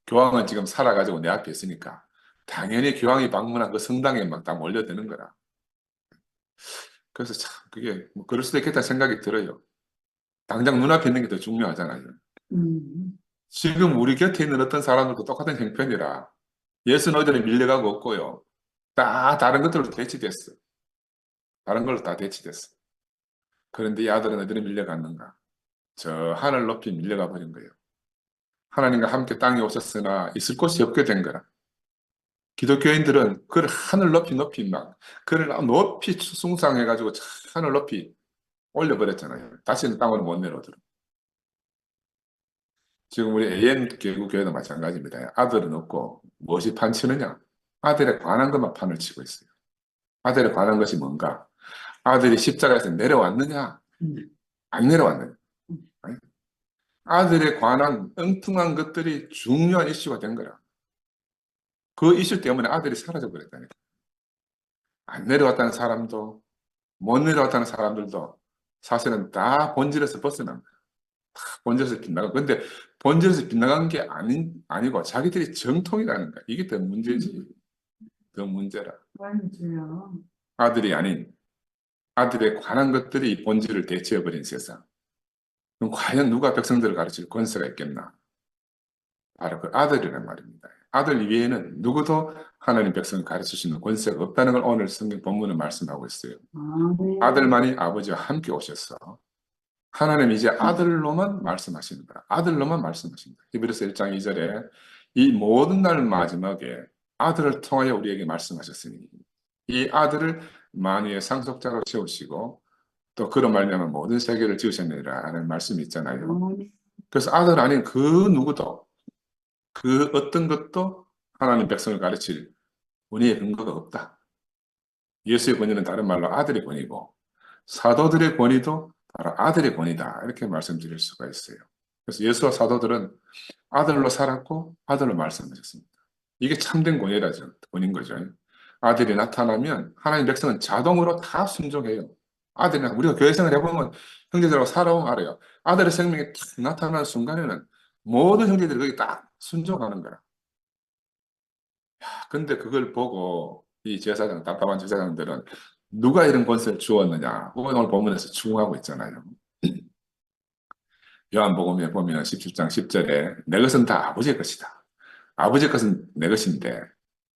교황은 지금 살아가지고 내 앞에 있으니까 당연히 교황이 방문한 그 성당에 막 다 몰려드는 거라. 그래서 참 그게 뭐 그럴 수도 있겠다 생각이 들어요. 당장 눈앞에 있는 게 더 중요하잖아요. 음, 지금 우리 곁에 있는 어떤 사람들도 똑같은 형편이라 예수는 어디로 밀려가고 없고요. 다 다른 것들로 대치됐어. 다른 걸로 다 대치됐어. 그런데 이 아들은 어디로 밀려갔는가? 저 하늘 높이 밀려가 버린 거예요. 하나님과 함께 땅에 오셨으나 있을 곳이 없게 된 거라. 기독교인들은 그를 하늘 높이 막 그를 높이 숭상해가지고 하늘 높이 올려버렸잖아요. 다시는 땅으로 못 내려오도록. 지금 우리 AN 개구교회도 마찬가지입니다. 아들은 없고 무엇이 판치느냐? 아들에 관한 것만 판을 치고 있어요. 아들에 관한 것이 뭔가? 아들이 십자가에서 내려왔느냐? 음, 안 내려왔느냐? 음. 아들에 관한 엉뚱한 것들이 중요한 이슈가 된 거라. 그 이슈 때문에 아들이 사라져 버렸다니까. 안 내려왔다는 사람도 못 내려왔다는 사람들도 사실은 다 본질에서 벗어난 거야. 본질에서 빗나가. 근데 본질에서 빗나간 게 아니고 자기들이 정통이라는 거야. 이게 더 문제지. 더 문제라. 맞아요. 아들이 아닌 아들에 관한 것들이 본질을 대체해버린 세상. 그럼 과연 누가 백성들을 가르칠 권세가 있겠나? 바로 그 아들이란 말입니다. 아들 이외에는 누구도 하나님 백성을 가르칠 수 있는 권세가 없다는 걸 오늘 성경 본문은 말씀하고 있어요. 아멘. 아들만이 아버지와 함께 오셨어. 하나님 이제 아들로만 말씀하시는 거야. 아들로만 말씀하시는 거야. 히브리서 1장 2절에 이 모든 날 마지막에 아들을 통하여 우리에게 말씀하셨으니 이 아들을 만유의 상속자로 세우시고 또 그런 말미암아 모든 세계를 지으셨느니라 하는 말씀이 있잖아요. 아멘. 그래서 아들 아닌 그 누구도 그 어떤 것도 하나님 백성을 가르칠 권위의 근거가 없다. 예수의 권위는 다른 말로 아들의 권위고 사도들의 권위도 바로 아들의 권위다. 이렇게 말씀드릴 수가 있어요. 그래서 예수와 사도들은 아들로 살았고 아들로 말씀하셨습니다. 이게 참된 권위라죠. 권인 거죠. 아들이 나타나면 하나님 백성은 자동으로 다 순종해요. 아들이나 우리가 교회 생활 해보면 형제들하고 살아오면 알아요. 아들의 생명이 탁 나타나는 순간에는 모든 형제들이 거기 딱 순종하는 거라. 근데 그걸 보고 이 제사장, 답답한 제사장들은 누가 이런 권세를 주었느냐? 오늘 본문에서 추궁하고 있잖아요. 요한복음에 보면 17장 10절에 내 것은 다 아버지의 것이다. 아버지의 것은 내 것인데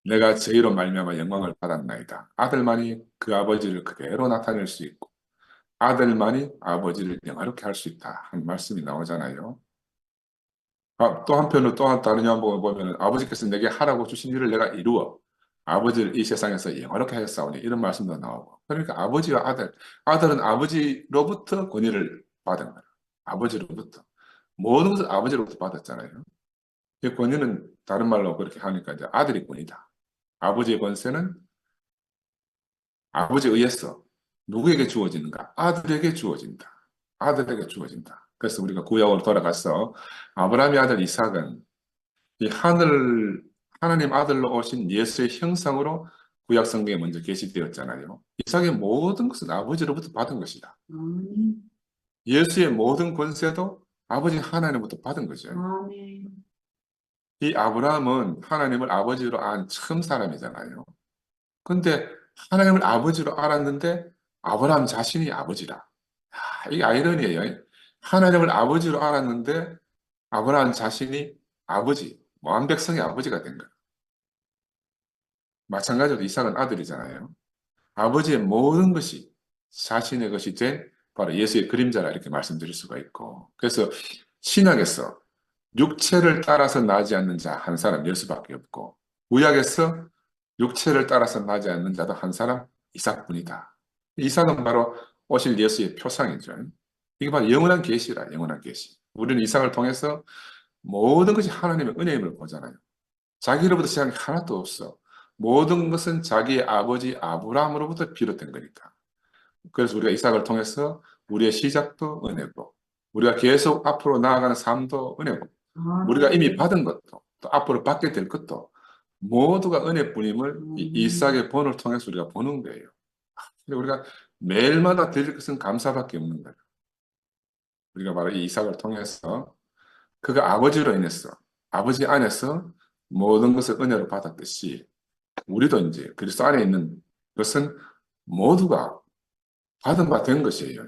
내가 저희로 말미암아 영광을 받았나이다. 아들만이 그 아버지를 그대로 나타낼 수 있고 아들만이 아버지를 영화롭게 할 수 있다 하는 말씀이 나오잖아요. 또 한편으로 또 다른 요한복음을 보면 아버지께서 내게 하라고 주신 일을 내가 이루어 아버지를 이 세상에서 영화롭게 하였사오니 이런 말씀도 나오고 그러니까 아버지와 아들, 아들은 아버지로부터 권위를 받은 거예요. 아버지로부터 모든 것을 아버지로부터 받았잖아요. 이 권위는 다른 말로 그렇게 하니까 이제 아들이 권위다. 아버지의 권세는 아버지에 의해서 누구에게 주어지는가? 아들에게 주어진다. 아들에게 주어진다. 그래서 우리가 구약으로 돌아가서 아브라함의 아들 이삭은 이 하나님 아들로 오신 예수의 형상으로 구약 성경에 먼저 계시되었잖아요. 이삭의 모든 것은 아버지로부터 받은 것이다. 아멘. 예수의 모든 권세도 아버지 하나님부터 받은 거죠. 아멘. 이 아브라함은 하나님을 아버지로 안 처음 사람이잖아요. 근데 하나님을 아버지로 알았는데 아브라함 자신이 아버지다. 이게 아이러니예요. 하나님을 아버지로 알았는데 아브라함 자신이 아버지, 완백성의 아버지가 된 거예요. 마찬가지로 이삭은 아들이잖아요. 아버지의 모든 것이 자신의 것이 된 바로 예수의 그림자라 이렇게 말씀드릴 수가 있고, 그래서 신약에서 육체를 따라서 나지 않는 자 한 사람 예수밖에 없고, 구약에서 육체를 따라서 나지 않는 자도 한 사람 이삭뿐이다. 이삭은 바로 오실 예수의 표상이죠. 이게 바로 영원한 계시라, 영원한 계시. 우리는 이삭을 통해서 모든 것이 하나님의 은혜임을 보잖아요. 자기로부터 시작한 게 하나도 없어. 모든 것은 자기의 아버지 아브라함으로부터 비롯된 거니까. 그래서 우리가 이삭을 통해서 우리의 시작도 은혜고, 우리가 계속 앞으로 나아가는 삶도 은혜고, 우리가 이미 받은 것도, 또 앞으로 받게 될 것도 모두가 은혜뿐임을 이 이삭의 본을 통해서 우리가 보는 거예요. 근데 우리가 매일마다 드릴 것은 감사밖에 없는 거예요. 우리가 바로 이 이삭을 통해서 그가 아버지로 인해서, 아버지 안에서 모든 것을 은혜로 받았듯이 우리도 이제 그리스도 안에 있는 것은 모두가 받은 바 된 것이에요.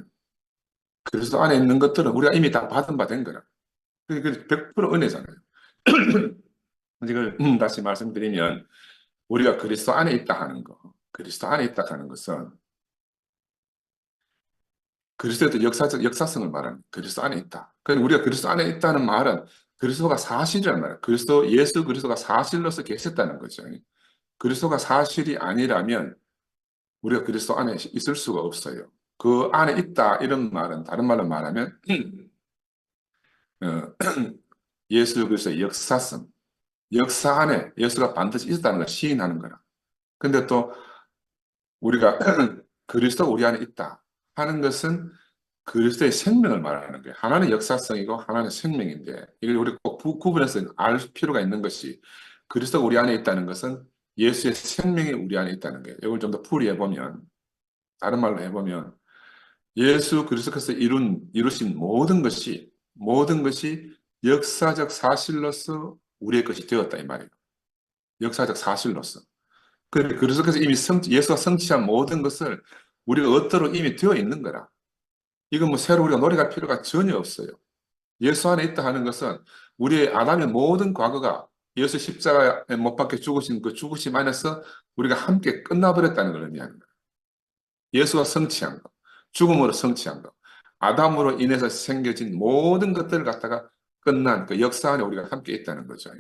그리스도 안에 있는 것들은 우리가 이미 다 받은 바 된 거라. 그게 100% 은혜잖아요. 이걸 다시 말씀드리면 우리가 그리스도 안에 있다 하는 거, 그리스도 안에 있다 하는 것은 그리스도의 역사적 역사성을 말하는 그리스도 안에 있다. 그러니까 우리가 그리스도 안에 있다는 말은 그리스도가 사실이란 말이에요. 예수 그리스도가 사실로서 계셨다는 거죠. 그리스도가 사실이 아니라면 우리가 그리스도 안에 있을 수가 없어요. 그 안에 있다 이런 말은 다른 말로 말하면 어, 예수 그리스도의 역사성, 역사 안에 예수가 반드시 있었다는 걸 시인하는 거라. 근데 또 우리가 그리스도가 우리 안에 있다 하는 것은 그리스도의 생명을 말하는 거예요. 하나는 역사성이고 하나는 생명인데 이걸 우리 꼭 구분해서 알 필요가 있는 것이 그리스도가 우리 안에 있다는 것은 예수의 생명이 우리 안에 있다는 거예요. 이걸 좀 더 풀이해보면, 다른 말로 해보면 예수 그리스도께서 이루신 모든 것이 역사적 사실로서 우리의 것이 되었다 이 말이에요. 역사적 사실로서. 그리스도께서 이미 예수가 성취한 모든 것을 우리가 얻도록 이미 되어 있는 거라. 이건 뭐 새로 우리가 노력할 필요가 전혀 없어요. 예수 안에 있다 하는 것은 우리의 아담의 모든 과거가 예수 십자가에 못 박혀 죽으신 그 죽으심 안에서 우리가 함께 끝나버렸다는 걸 의미하는 거예요. 예수가 성취한 것, 죽음으로 성취한 것, 아담으로 인해서 생겨진 모든 것들을 갖다가 끝난 그 역사 안에 우리가 함께 있다는 거죠.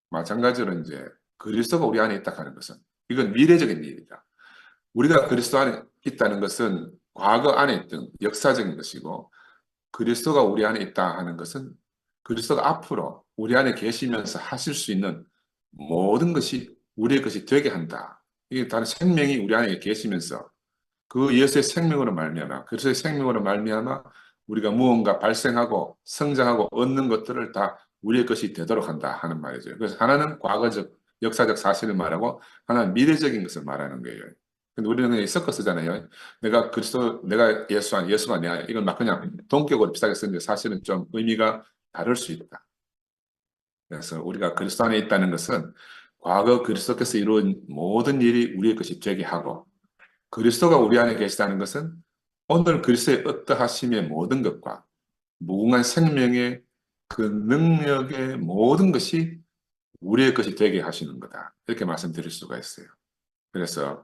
마찬가지로 이제 그리스도가 우리 안에 있다 하는 것은 이건 미래적인 일이다. 우리가 그리스도 안에 있다는 것은 과거 안에 있던 역사적인 것이고 그리스도가 우리 안에 있다 하는 것은 그리스도가 앞으로 우리 안에 계시면서 하실 수 있는 모든 것이 우리의 것이 되게 한다. 이게 다른 생명이 우리 안에 계시면서 그 예수의 생명으로 말미암아 그리스도의 생명으로 말미암아 우리가 무언가 발생하고 성장하고 얻는 것들을 다 우리의 것이 되도록 한다 하는 말이죠. 그래서 하나는 과거적 역사적 사실을 말하고 하나는 미래적인 것을 말하는 거예요. 근데 우리는 그냥 섞어 쓰잖아요. 내가 예수가 내가 이걸 막 그냥 동격으로 비슷하게 쓰는데 사실은 좀 의미가 다를 수 있다. 그래서 우리가 그리스도 안에 있다는 것은 과거 그리스도께서 이룬 모든 일이 우리의 것이 되게 하고 그리스도가 우리 안에 계시다는 것은 오늘 그리스도의 어떠하심의 모든 것과 무궁한 생명의 그 능력의 모든 것이 우리의 것이 되게 하시는 거다. 이렇게 말씀드릴 수가 있어요. 그래서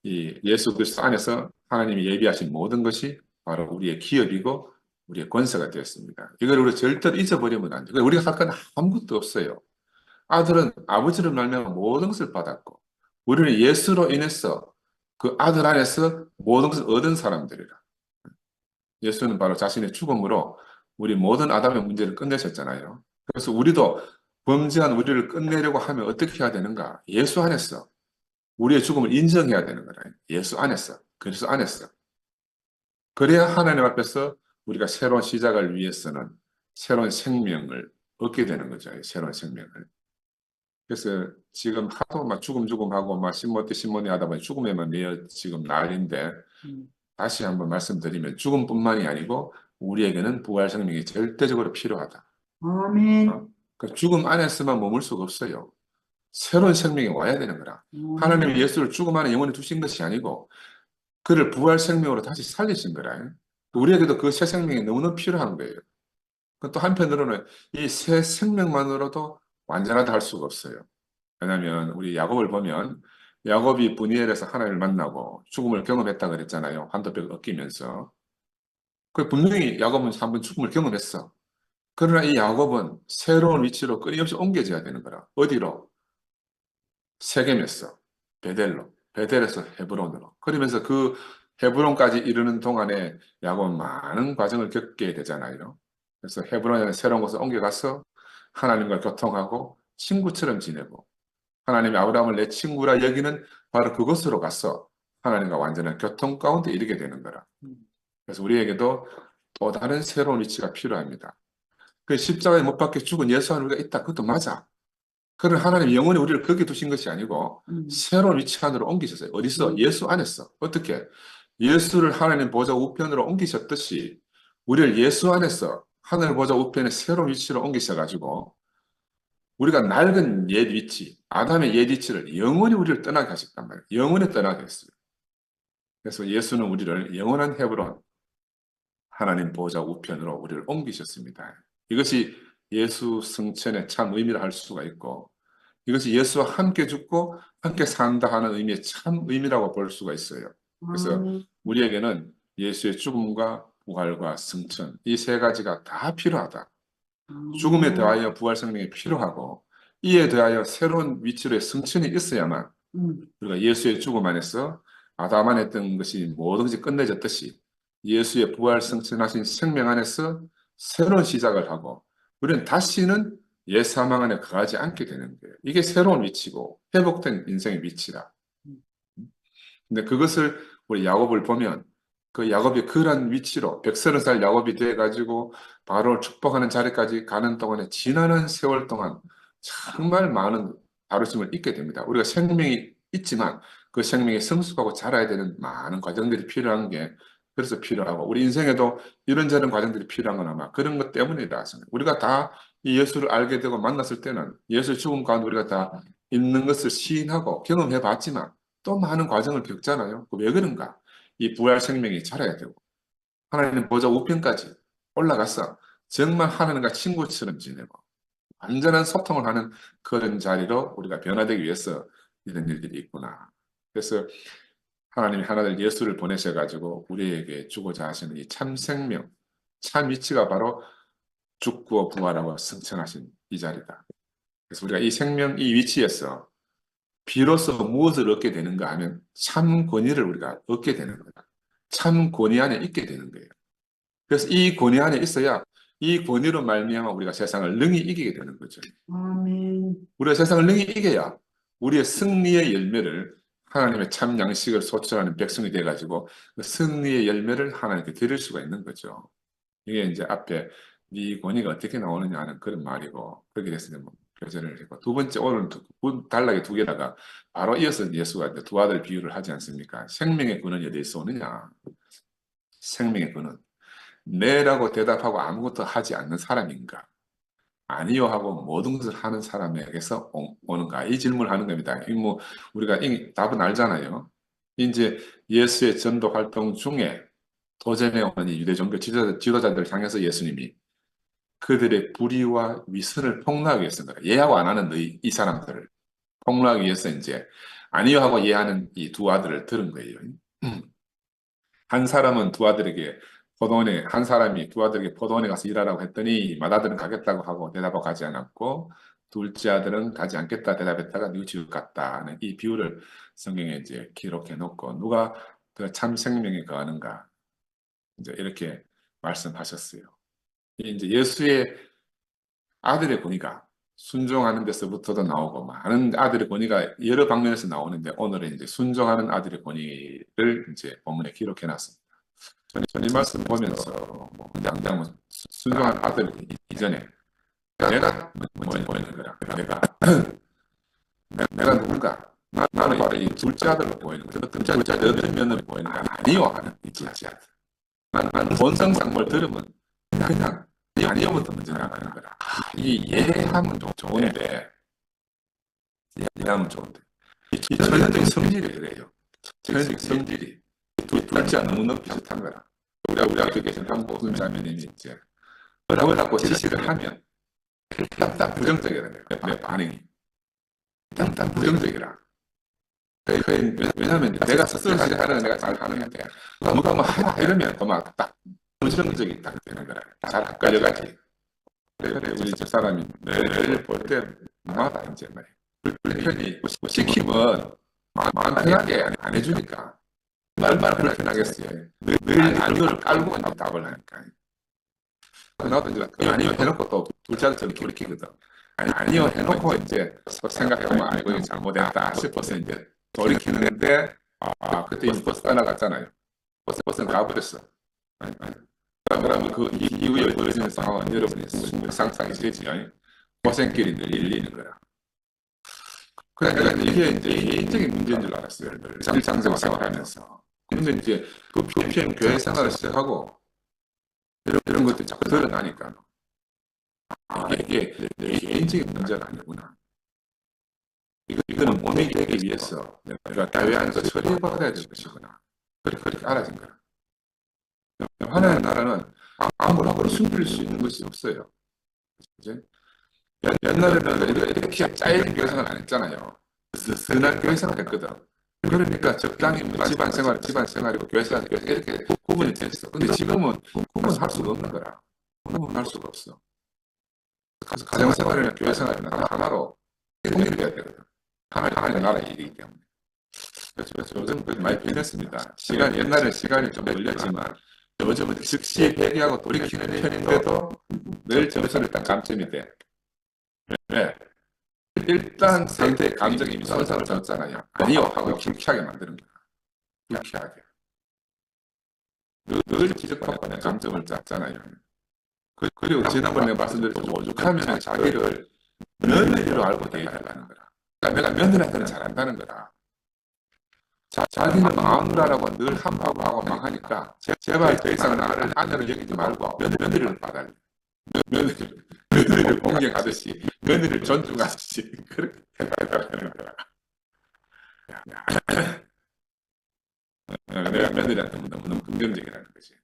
이 예수 그리스도 안에서 하나님이 예비하신 모든 것이 바로 우리의 기업이고 우리의 권세가 되었습니다. 이걸 우리 절대로 잊어버리면 안 돼요. 우리가 할 건 아무것도 없어요. 아들은 아버지를 말미암아 모든 것을 받았고 우리는 예수로 인해서 그 아들 안에서 모든 것을 얻은 사람들이라. 예수는 바로 자신의 죽음으로 우리 모든 아담의 문제를 끝내셨잖아요. 그래서 우리도 범죄한 우리를 끝내려고 하면 어떻게 해야 되는가? 예수 안에서 우리의 죽음을 인정해야 되는 거라. 예수 안에서, 그리스도 안에서. 그래야 하나님 앞에서 우리가 새로운 시작을 위해서는 새로운 생명을 얻게 되는 거죠. 새로운 생명을. 그래서 지금 하도 막 죽음 하고 막 신모니 하다 보니 죽음에만 매여 지금 난리인데 다시 한번 말씀드리면 죽음뿐만이 아니고 우리에게는 부활 생명이 절대적으로 필요하다. 아멘. 그 죽음 안에서만 머물 수가 없어요. 새로운 생명이 와야 되는 거라. 하나님이 예수를 죽음 안에 영원히 두신 것이 아니고 그를 부활 생명으로 다시 살리신 거라. 우리에게도 그 새 생명이 너무너무 필요한 거예요. 또 한편으로는 이 새 생명만으로도 완전하다 할 수가 없어요. 왜냐하면 우리 야곱을 보면 야곱이 분이엘에서 하나님을 만나고 죽음을 경험했다 그랬잖아요. 환도벽을 꺾이면서. 그 분명히 야곱은 한번 죽음을 경험했어. 그러나 이 야곱은 새로운 위치로 끊임없이 옮겨져야 되는 거라. 어디로? 세겜에서 베델로, 베델에서 헤브론으로. 그러면서 그 헤브론까지 이르는 동안에 야곱은 많은 과정을 겪게 되잖아요. 그래서 헤브론에 새로운 곳에 옮겨가서 하나님과 교통하고 친구처럼 지내고 하나님이 아브라함을 내 친구라 여기는 바로 그곳으로 가서 하나님과 완전한 교통 가운데 이르게 되는 거라. 그래서 우리에게도 또 다른 새로운 위치가 필요합니다. 그 십자가에 못 박혀 죽은 예수 안에 우리가 있다. 그것도 맞아. 그런 하나님 영원히 우리를 거기 두신 것이 아니고 새로운 위치 안으로 옮기셨어요. 어디서? 예수 안에서. 어떻게? 예수를 하나님 보좌 우편으로 옮기셨듯이 우리를 예수 안에서 하늘 보좌 우편의 새로운 위치로 옮기셔가지고 우리가 낡은 옛 위치, 아담의 옛 위치를 영원히 우리를 떠나게 하셨단 말이에요. 영원히 떠나게 했어요. 그래서 예수는 우리를 영원한 헤브론, 하나님 보좌 우편으로 우리를 옮기셨습니다. 이것이 예수 승천의 참 의미를 알 수가 있고 이것이 예수와 함께 죽고 함께 산다 하는 의미의 참 의미라고 볼 수가 있어요. 그래서 우리에게는 예수의 죽음과 부활과 승천 이 세 가지가 다 필요하다. 죽음에 대하여 부활 생명이 필요하고 이에 대하여 새로운 위치로의 승천이 있어야만 우리가 예수의 죽음 안에서 아담 안에 했던 것이 모든지 끝내졌듯이 예수의 부활 승천하신 생명 안에서 새로운 시작을 하고 우리는 다시는 옛 사망 안에 거하지 않게 되는 거예요. 이게 새로운 위치고 회복된 인생의 위치라. 근데 그것을 우리 야곱을 보면 그 야곱이 그런 위치로 130살 야곱이 돼가지고 바로 축복하는 자리까지 가는 동안에 지나는 세월 동안 정말 많은 다루심을 잊게 됩니다. 우리가 생명이 있지만 그 생명이 성숙하고 자라야 되는 많은 과정들이 필요한 게 그래서 필요하고 우리 인생에도 이런저런 과정들이 필요한 건 아마 그런 것 때문이라 생각합니다. 우리가 다 이 예수를 알게 되고 만났을 때는 예수의 죽음 가운데 우리가 다 있는 것을 시인하고 경험해 봤지만 또 많은 과정을 겪잖아요. 왜 그런가? 이 부활 생명이 자라야 되고 하나님 보좌 우편까지 올라가서 정말 하나님과 친구처럼 지내고 완전한 소통을 하는 그런 자리로 우리가 변화되기 위해서 이런 일들이 있구나. 그래서 하나님이 하나님 예수를 보내셔가지고 우리에게 주고자 하시는 이 참 생명, 참 위치가 바로 죽고 부활하고 승천하신 이 자리다. 그래서 우리가 이 생명, 이 위치에서 비로소 무엇을 얻게 되는가 하면 참 권위를 우리가 얻게 되는 거다. 참 권위 안에 있게 되는 거예요. 그래서 이 권위 안에 있어야 이 권위로 말미암아 우리가 세상을 능히 이기게 되는 거죠. 아멘. 우리가 세상을 능히 이겨야 우리의 승리의 열매를 하나님의 참 양식을 소출하는 백성이 돼가지고 그 승리의 열매를 하나님께 드릴 수가 있는 거죠. 이게 이제 앞에 네 권위가 어떻게 나오느냐 하는 그런 말이고 그렇게 됐으면 뭐 교제를 했고 두 번째 오늘 단락에 두 개다가 바로 이어서 예수가 이제 두 아들 비유를 하지 않습니까? 생명의 근원이 어디서 오느냐? 생명의 근원. 네라고 대답하고 아무것도 하지 않는 사람인가? 아니요 하고 모든 것을 하는 사람에게서 오는가? 이 질문을 하는 겁니다. 이 뭐 우리가 이 답은 알잖아요. 이제 예수의 전도 활동 중에 도전해 오는 이 유대 종교 지도자들을 향해서 예수님이 그들의 불의와 위선을 폭로하기 위해서인 거예요. 예하고 안 하는 이 사람들을 폭로하기 위해서 이제 아니요 하고 예하는 이 두 아들을 들은 거예요. 한 사람은 두 아들에게 포도원에 한 사람이 두 아들에게 포도원에 가서 일하라고 했더니 맏아들은 가겠다고 하고 대답하고 가지 않았고 둘째 아들은 가지 않겠다 대답했다가 네 지옥 갔다 하는 이 비유를 성경에 이제 기록해 놓고 누가 그 참 생명에 거하는가 이제 이렇게 말씀하셨어요. 이제 예수의 아들의 권위가 순종하는 데서부터도 나오고 많은 아들의 권위가 여러 방면에서 나오는데 오늘은 이제 순종하는 아들의 권위를 이제 본문에 기록해 놨습니다. 저는 이 말씀 보면서 뭐 당장 뭐 순종한 아들 이전에 내가 먼저 보이는 거라 내가 누군가 나는 바로 이 둘째 아들로 보이는 거죠. 둘째 아들 어떤 면으로 보이는 거 아니요 하는 이 둘째 아들. 나는 본성상 뭘 들으면 그냥 아니요부터 먼저 나가는 거라. 이 예하면 좋은데 이해하면 좋은데 이 천연적인 성질이 그래요. 천연적 성질이 둘째 너무너무 비슷한 거라. 우리 학교 계신 한국 자매님이 이제 뭐라고 지시를 하면 일단 부정적이라 내 반응이 일단 부정적이라. 왜냐하면 내가 스스로 지시하는 내가 잘 하는데 누가 뭐 하라 이러면 막 부정적이 딱 되는 거라. 잘 헷갈려가지. 그래 우리 집 사람이 늘 볼 때마다 이제 뭐 불편히 시키면 마음 편하게 안 해주니까 말만 불편하겠어요. 늘 알고를 깔고 이제 답을 하니까. 나도 이제 아니요 해놓고 또 둘째처럼 돌이키거든. 아니요 해놓고 이제 생각해보면 아이고 이거 잘못했다 싶어서 이제 돌이키는데 그때 이미 버스 떠나갔잖아요. 버스는 가버렸어. 그러면 그 이후에 벌어지는 상황은 여러분이 상상이 되지. 고생길이 늘 열리는 거야. 그러니까 이게 이제 개인적인 문제인 줄 알았어요. 일상생활 생활하면서. 근데 이제 그 PM 교회 생활을 시작하고 이런 것들이 자꾸 드러나니까 이게 내 개인적인 문제가 아니구나. 이거는 몸이 되기 위해서 내가 교회 안에서 처리받아야 될 것이구나. 그렇게 알아진 거야. 하나의 나라는 아무라고 숨길 수 있는 것이 없어요. 이제 옛날에는 이렇게 짜여진 교회생활 안 했잖아요. 스스날 교회생활 했거든. 그러니까 적당히 집안 생활이고 교회생활 이렇게 구분이 됐어. 근데 지금은 구분할 수가 없는 거라. 구분할 수가 없어. 그래서 가정생활이나 교회생활이나 하나로 통일돼야 되거든. 하나의 나라 일이기 때문에. 그래서 요즘 많이 변했습니다. 옛날에 시간이 좀 걸렸지만 요즘은 즉시 회개하고 돌이키는 편인데도 늘 저것을 딱 감점이 돼. 왜? 일단 상대의 감정이 이미 선상을 졌잖아요. 아니요 하고 불쾌하게 만드는 거야. 불쾌하게. 늘 지적하고 감정을 짰잖아요. 그리고 지난번에 말씀드렸듯이 오죽하면 자기를 며느리로 알고 대해달라는 거라. 그러니까 내가 며느리한테는 잘한다는 거라. 자기는 마누라라고 늘 한마고 하고 막 하니까 제발 더 이상 나를 아내를 여기지 말고 며느리를 봐달래. 며느리를 공경하듯이 며느리를 존중하듯이 그렇게 해달라는 거야. 내가 며느리한테 너무 긍정적이라는 거지.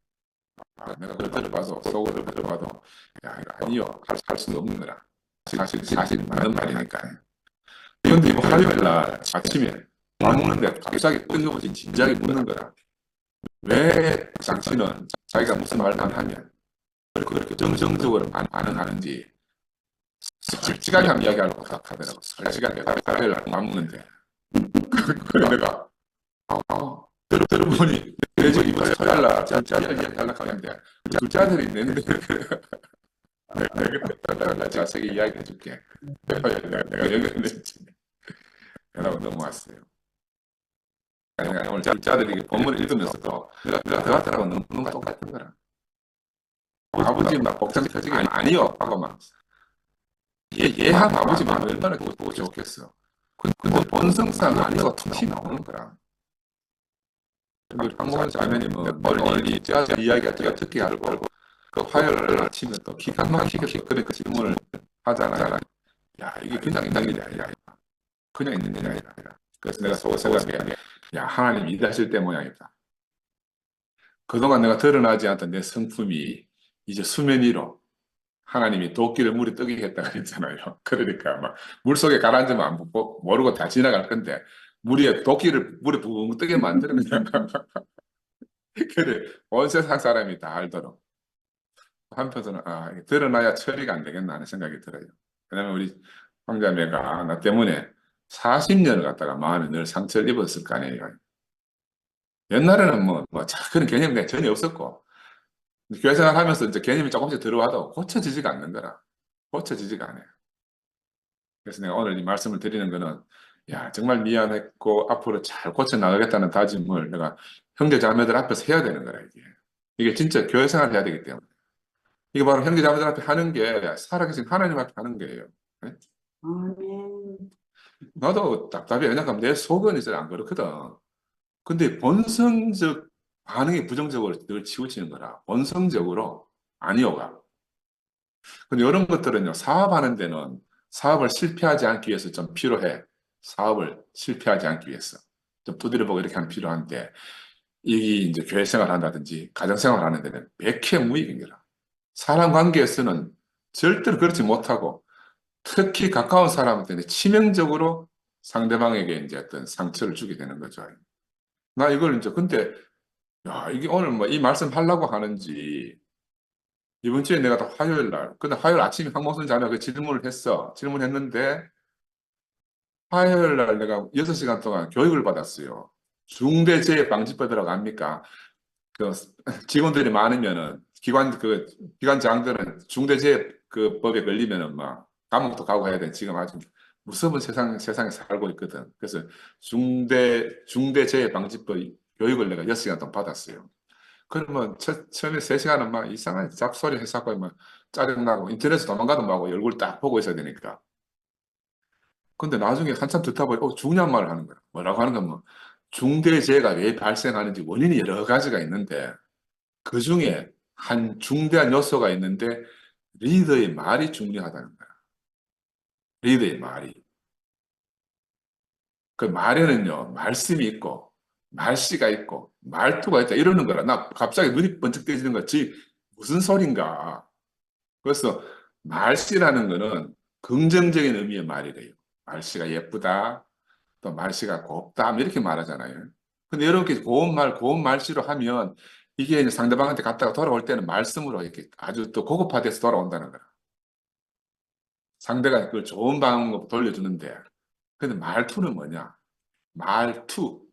내가 그걸 들어봐서 속으로 들어봐도 야 이거 아니요 할 수는 없는 거라. 사실 맞는 말이니까. 그런데 뭐 화요일날 아침에 밥 먹는데 갑자기 뜬금없이 진지하게 묻는 거라. 왜 당신은 자기가 무슨 말만 하면 그렇게 정정적으로 반응하는지 솔직하게 한번 이야기하려고 하더라고. 솔직하게 화요일날 밥 먹는데 그래 내가 들어보니 내 저 이번 화요일날 둘째 이야기하려고 하는데 둘째 아들이 있는데 내가 자세히 이야기해 줄게. 내가 연결했지. 연락을 넘어왔어요. 오늘 자들이 본문을 읽으면서도 내가 그들하고 너무 똑같은 거라. 아버지 막 복장 터지게 아니요 하고 막 얘하고 아버지 막 얼마나 보고 좋겠어. 근데 본성상 아니고 툭 나오는 거라. 한국은 자매님 오늘 이 이야기가 제가 듣게 알고 그 화요일 아침에 또 기가 막히게 그렇게 질문을 하잖아요. 야 이게 그냥 있는 일이 아니라 그냥 있는 일이 아니라. 그래서 내가 속으로 생각해 야 하나님 일하실 때 모양이다. 그동안 내가 드러나지 않던 내 성품이 이제 수면 위로 하나님이 도끼를 물에 뜨게 했다고 했잖아요. 그러니까 막 물속에 가라앉으면 안 모르고 다 지나갈 건데 물에 도끼를 물에 붕 뜨게 만드는 거야. 그래 온 세상 사람이 다 알도록. 한편으로는 드러나야 처리가 안 되겠나 하는 생각이 들어요. 왜냐면 우리 황자매가 나 때문에 40년을 갖다가 마음에 늘 상처를 입었을 거 아니에요. 옛날에는 그런 개념이 전혀 없었고 교회 생활하면서 이제 개념이 조금씩 들어와도 고쳐지지가 않는 거라. 고쳐지지가 않아요. 그래서 내가 오늘 이 말씀을 드리는 거는 야 정말 미안했고 앞으로 잘 고쳐 나가겠다는 다짐을 내가 형제 자매들 앞에서 해야 되는 거라. 이게 진짜 교회 생활을 해야 되기 때문에 이게 바로 형제 자매들 앞에 하는 게 살아계신 하나님 앞에 하는 거예요. 네? 아멘. 나도 답답해. 왜냐하면 내 속은 이제 안 그렇거든. 근데 본성적 반응이 부정적으로 늘 치우치는 거라. 본성적으로 아니오가. 근데 이런 것들은요, 사업하는 데는 사업을 실패하지 않기 위해서 좀 필요해. 사업을 실패하지 않기 위해서. 좀 두드려보고 이렇게 하면 필요한데, 이게 이제 교회 생활 한다든지, 가정 생활 하는 데는 백해무익인 거라. 사람 관계에서는 절대로 그렇지 못하고 특히 가까운 사람한테는 치명적으로 상대방에게 이제 어떤 상처를 주게 되는 거죠. 나 이걸 이제 근데 야, 이게 오늘 뭐 이 말씀 하려고 하는지 이번 주에 내가 또 화요일 날 근데 화요일 아침에 황목선 자녀 그 질문을 했어. 질문했는데 화요일 날 내가 6시간 동안 교육을 받았어요. 중대재해방지법이라고 압니까? 그 직원들이 많으면은 기관장들은 중대재해 그 법에 걸리면은 막 감옥도 가고 해야 돼. 지금 아주 무서운 세상에 살고 있거든. 그래서 중대재해방지법 교육을 내가 6시간 동안 받았어요. 그러면 처음에 3시간은 막 이상한 잡소리 해서고 막 짜증나고 인터넷에 도망가도 막 얼굴 딱 보고 있어야 되니까. 근데 나중에 한참 듣다 보니 중요한 말을 하는 거야. 뭐라고 하는 건 뭐 중대재해가 왜 발생하는지 원인이 여러 가지가 있는데 그 중에 한 중대한 요소가 있는데 리더의 말이 중요하다는 거야. 리더의 말이. 그 말에는요, 말씀이 있고, 말씨가 있고, 말투가 있다 이러는 거라. 나 갑자기 눈이 번쩍 뜨지는 거지. 무슨 소린가. 그래서 말씨라는 거는 긍정적인 의미의 말이래요. 말씨가 예쁘다. 또 말씨가 곱다. 뭐 이렇게 말하잖아요. 근데 이렇게 고운 말씨로 하면 이게 이제 상대방한테 갔다가 돌아올 때는 말씀으로 이렇게 아주 또 고급화돼서 돌아온다는 거야. 상대가 그걸 좋은 방법 돌려주는데. 근데 말투는 뭐냐? 말투.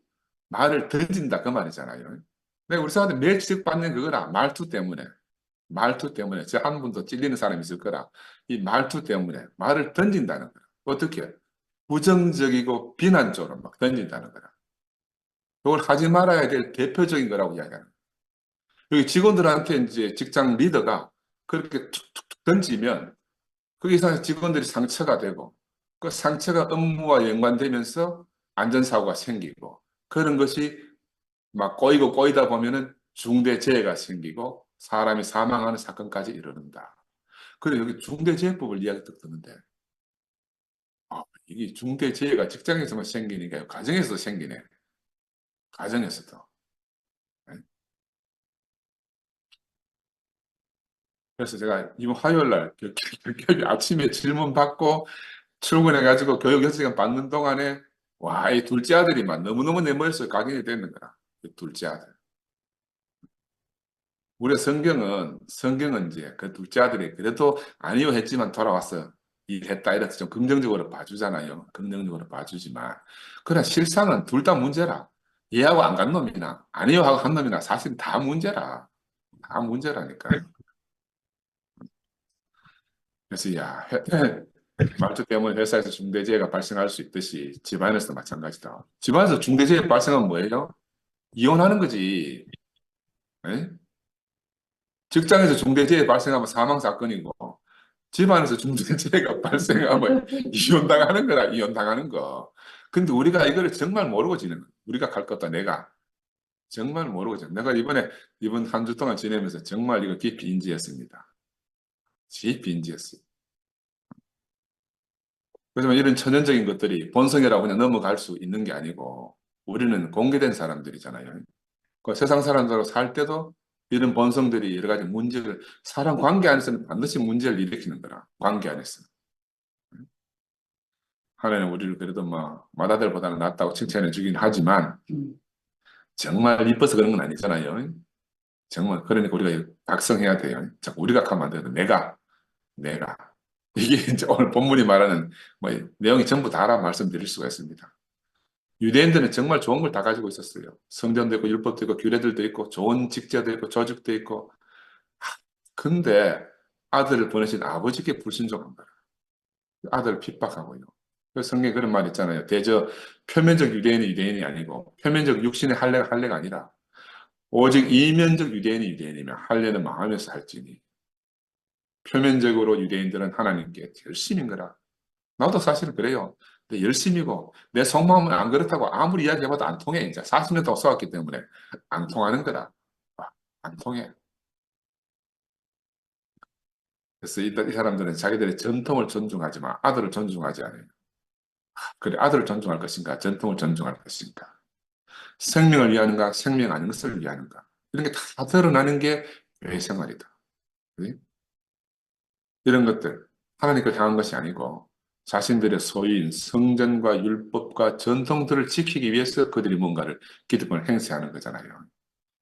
말을 던진다. 그 말이잖아요. 내가 우리 사람들 매일 지적받는 그거라. 말투 때문에. 말투 때문에. 저 한 분도 찔리는 사람이 있을 거라. 이 말투 때문에 말을 던진다는 거야. 어떻게? 부정적이고 비난적으로 막 던진다는 거야. 그걸 하지 말아야 될 대표적인 거라고 이야기하는 거야. 여기 직원들한테 이제 직장 리더가 그렇게 툭툭툭 던지면 거기서 직원들이 상처가 되고 그 상처가 업무와 연관되면서 안전사고가 생기고 그런 것이 막 꼬이고 꼬이다 보면은 중대재해가 생기고 사람이 사망하는 사건까지 이르른다. 그래 여기 중대재해법을 이야기 듣는데 이게 중대재해가 직장에서만 생기니까 가정에서도 생기네. 가정에서도. 네? 그래서 제가 이번 화요일 날 아침에 질문 받고 출근해가지고 교육 6시간 받는 동안에 와, 이 둘째 아들이 막 너무너무 내 머릿속에 각인이 되는 거야. 그 둘째 아들. 우리 성경은 이제 그 둘째 아들이 그래도 아니요 했지만 돌아왔어. 일했다 이래서 좀 긍정적으로 봐주잖아요. 긍정적으로 봐주지만. 그러나 실상은 둘 다 문제라. 얘하고 안 간 놈이나 아니요 하고 한 놈이나 사실 다 문제라. 다 문제라니까. 그래서 야, 말투 때문에 회사에서 중대재해가 발생할 수 있듯이 집안에서도 마찬가지다. 집안에서 중대재해 발생하면 뭐예요? 이혼하는 거지. 에? 직장에서 중대재해 발생하면 사망사건이고 집안에서 중대재해가 발생하면 이혼당하는 거라, 이혼당하는 거. 근데 우리가 이거를 정말 모르고 지내는 거야. 우리가 갈 것다, 내가. 정말 모르고 지내. 내가 이번 한 주 동안 지내면서 정말 이거 깊이 인지했습니다. 깊이 인지했어요. 그렇지만 이런 천연적인 것들이 본성이라고 그냥 넘어갈 수 있는 게 아니고 우리는 공개된 사람들이잖아요. 그 세상 사람들하고 살 때도 이런 본성들이 여러 가지 문제를 사람 관계 안에서는 반드시 문제를 일으키는 거라. 관계 안에서. 하나님 우리를 그래도 뭐 맏아들보다는 낫다고 칭찬해 주긴 하지만 정말 이뻐서 그런 건 아니잖아요. 정말 그러니까 우리가 각성해야 돼요. 자꾸 우리가 하면 안 돼요. 내가. 이게 이제 오늘 본문이 말하는 뭐 내용이 전부 다라 말씀드릴 수가 있습니다. 유대인들은 정말 좋은 걸 다 가지고 있었어요. 성전도 있고 율법도 있고 규례들도 있고 좋은 직제도 있고 조직도 있고. 근데 아들을 보내신 아버지께 불순종한 거예요. 아들을 핍박하고요. 그래서 성경에 그런 말 있잖아요. 대저 표면적 유대인이 유대인이 아니고 표면적 육신의 할례가 할례가 아니라 오직 이면적 유대인이 유대인이며 할례는 마음에서 할지니 표면적으로 유대인들은 하나님께 열심인 거라. 나도 사실은 그래요. 근데 열심이고 내 속마음은 안 그렇다고 아무리 이야기해봐도 안 통해. 이제 40년 동안 써왔기 때문에 안 통하는 거다. 안 통해. 그래서 이 사람들은 자기들의 전통을 존중하지만 아들을 존중하지 않아요. 그래, 아들을 존중할 것인가? 전통을 존중할 것인가? 생명을 위하는가? 생명 아닌 것을 위하는가? 이런 게 다 드러나는 게 교회 생활이다. 그지? 이런 것들 하나님께 향한 것이 아니고 자신들의 소유인 성전과 율법과 전통들을 지키기 위해서 그들이 뭔가를 기득권을 행사하는 거잖아요.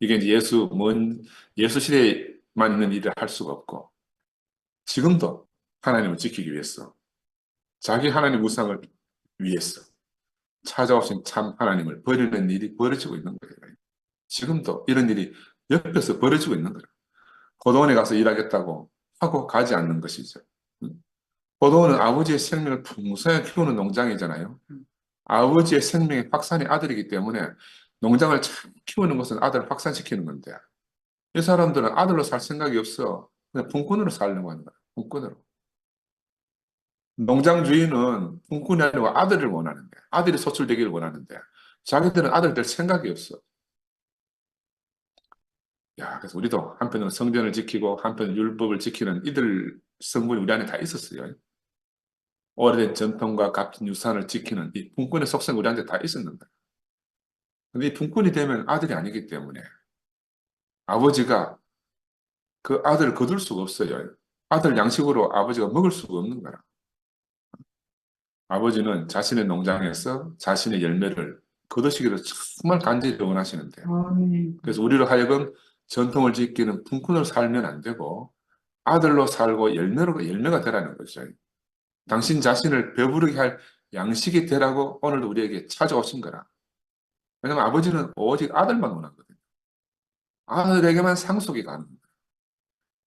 이게 이제 예수 시대에만 있는 일을 할 수가 없고 지금도 하나님을 지키기 위해서 자기 하나님 우상을 위해서 찾아오신 참 하나님을 버리는 일이 벌어지고 있는 거예요. 지금도 이런 일이 옆에서 벌어지고 있는 거예요. 고도원에 가서 일하겠다고 하고 가지 않는 것이죠. 고도원은 아버지의 생명을 풍성하게 키우는 농장이잖아요. 아버지의 생명의 확산이 아들이기 때문에 농장을 잘 키우는 것은 아들을 확산시키는 건데 이 사람들은 아들로 살 생각이 없어. 그냥 품꾼으로 살려고 하는 거야. 품꾼으로. 농장 주인은 품꾼이 아니고 아들을 원하는데 아들이 소출되기를 원하는데 자기들은 아들 될 생각이 없어. 야, 그래서 우리도 한편으로 성전을 지키고 한편 율법을 지키는 이들 성분이 우리 안에 다 있었어요. 오래된 전통과 값진 유산을 지키는 이 품꾼의 속성이 우리한테 다 있었는데. 근데 이 품꾼이 되면 아들이 아니기 때문에 아버지가 그 아들을 거둘 수가 없어요. 아들 양식으로 아버지가 먹을 수가 없는 거라. 아버지는 자신의 농장에서 자신의 열매를 거두시기를 정말 간절히 원하시는데. 아멘. 그래서 우리로 하여금 전통을 지키는 품꾼으로 살면 안 되고 아들로 살고 열매가 되라는 거죠. 당신 자신을 배부르게 할 양식이 되라고 오늘도 우리에게 찾아오신 거라. 왜냐면 아버지는 오직 아들만 원하거든요. 아들에게만 상속이 가는 거예요.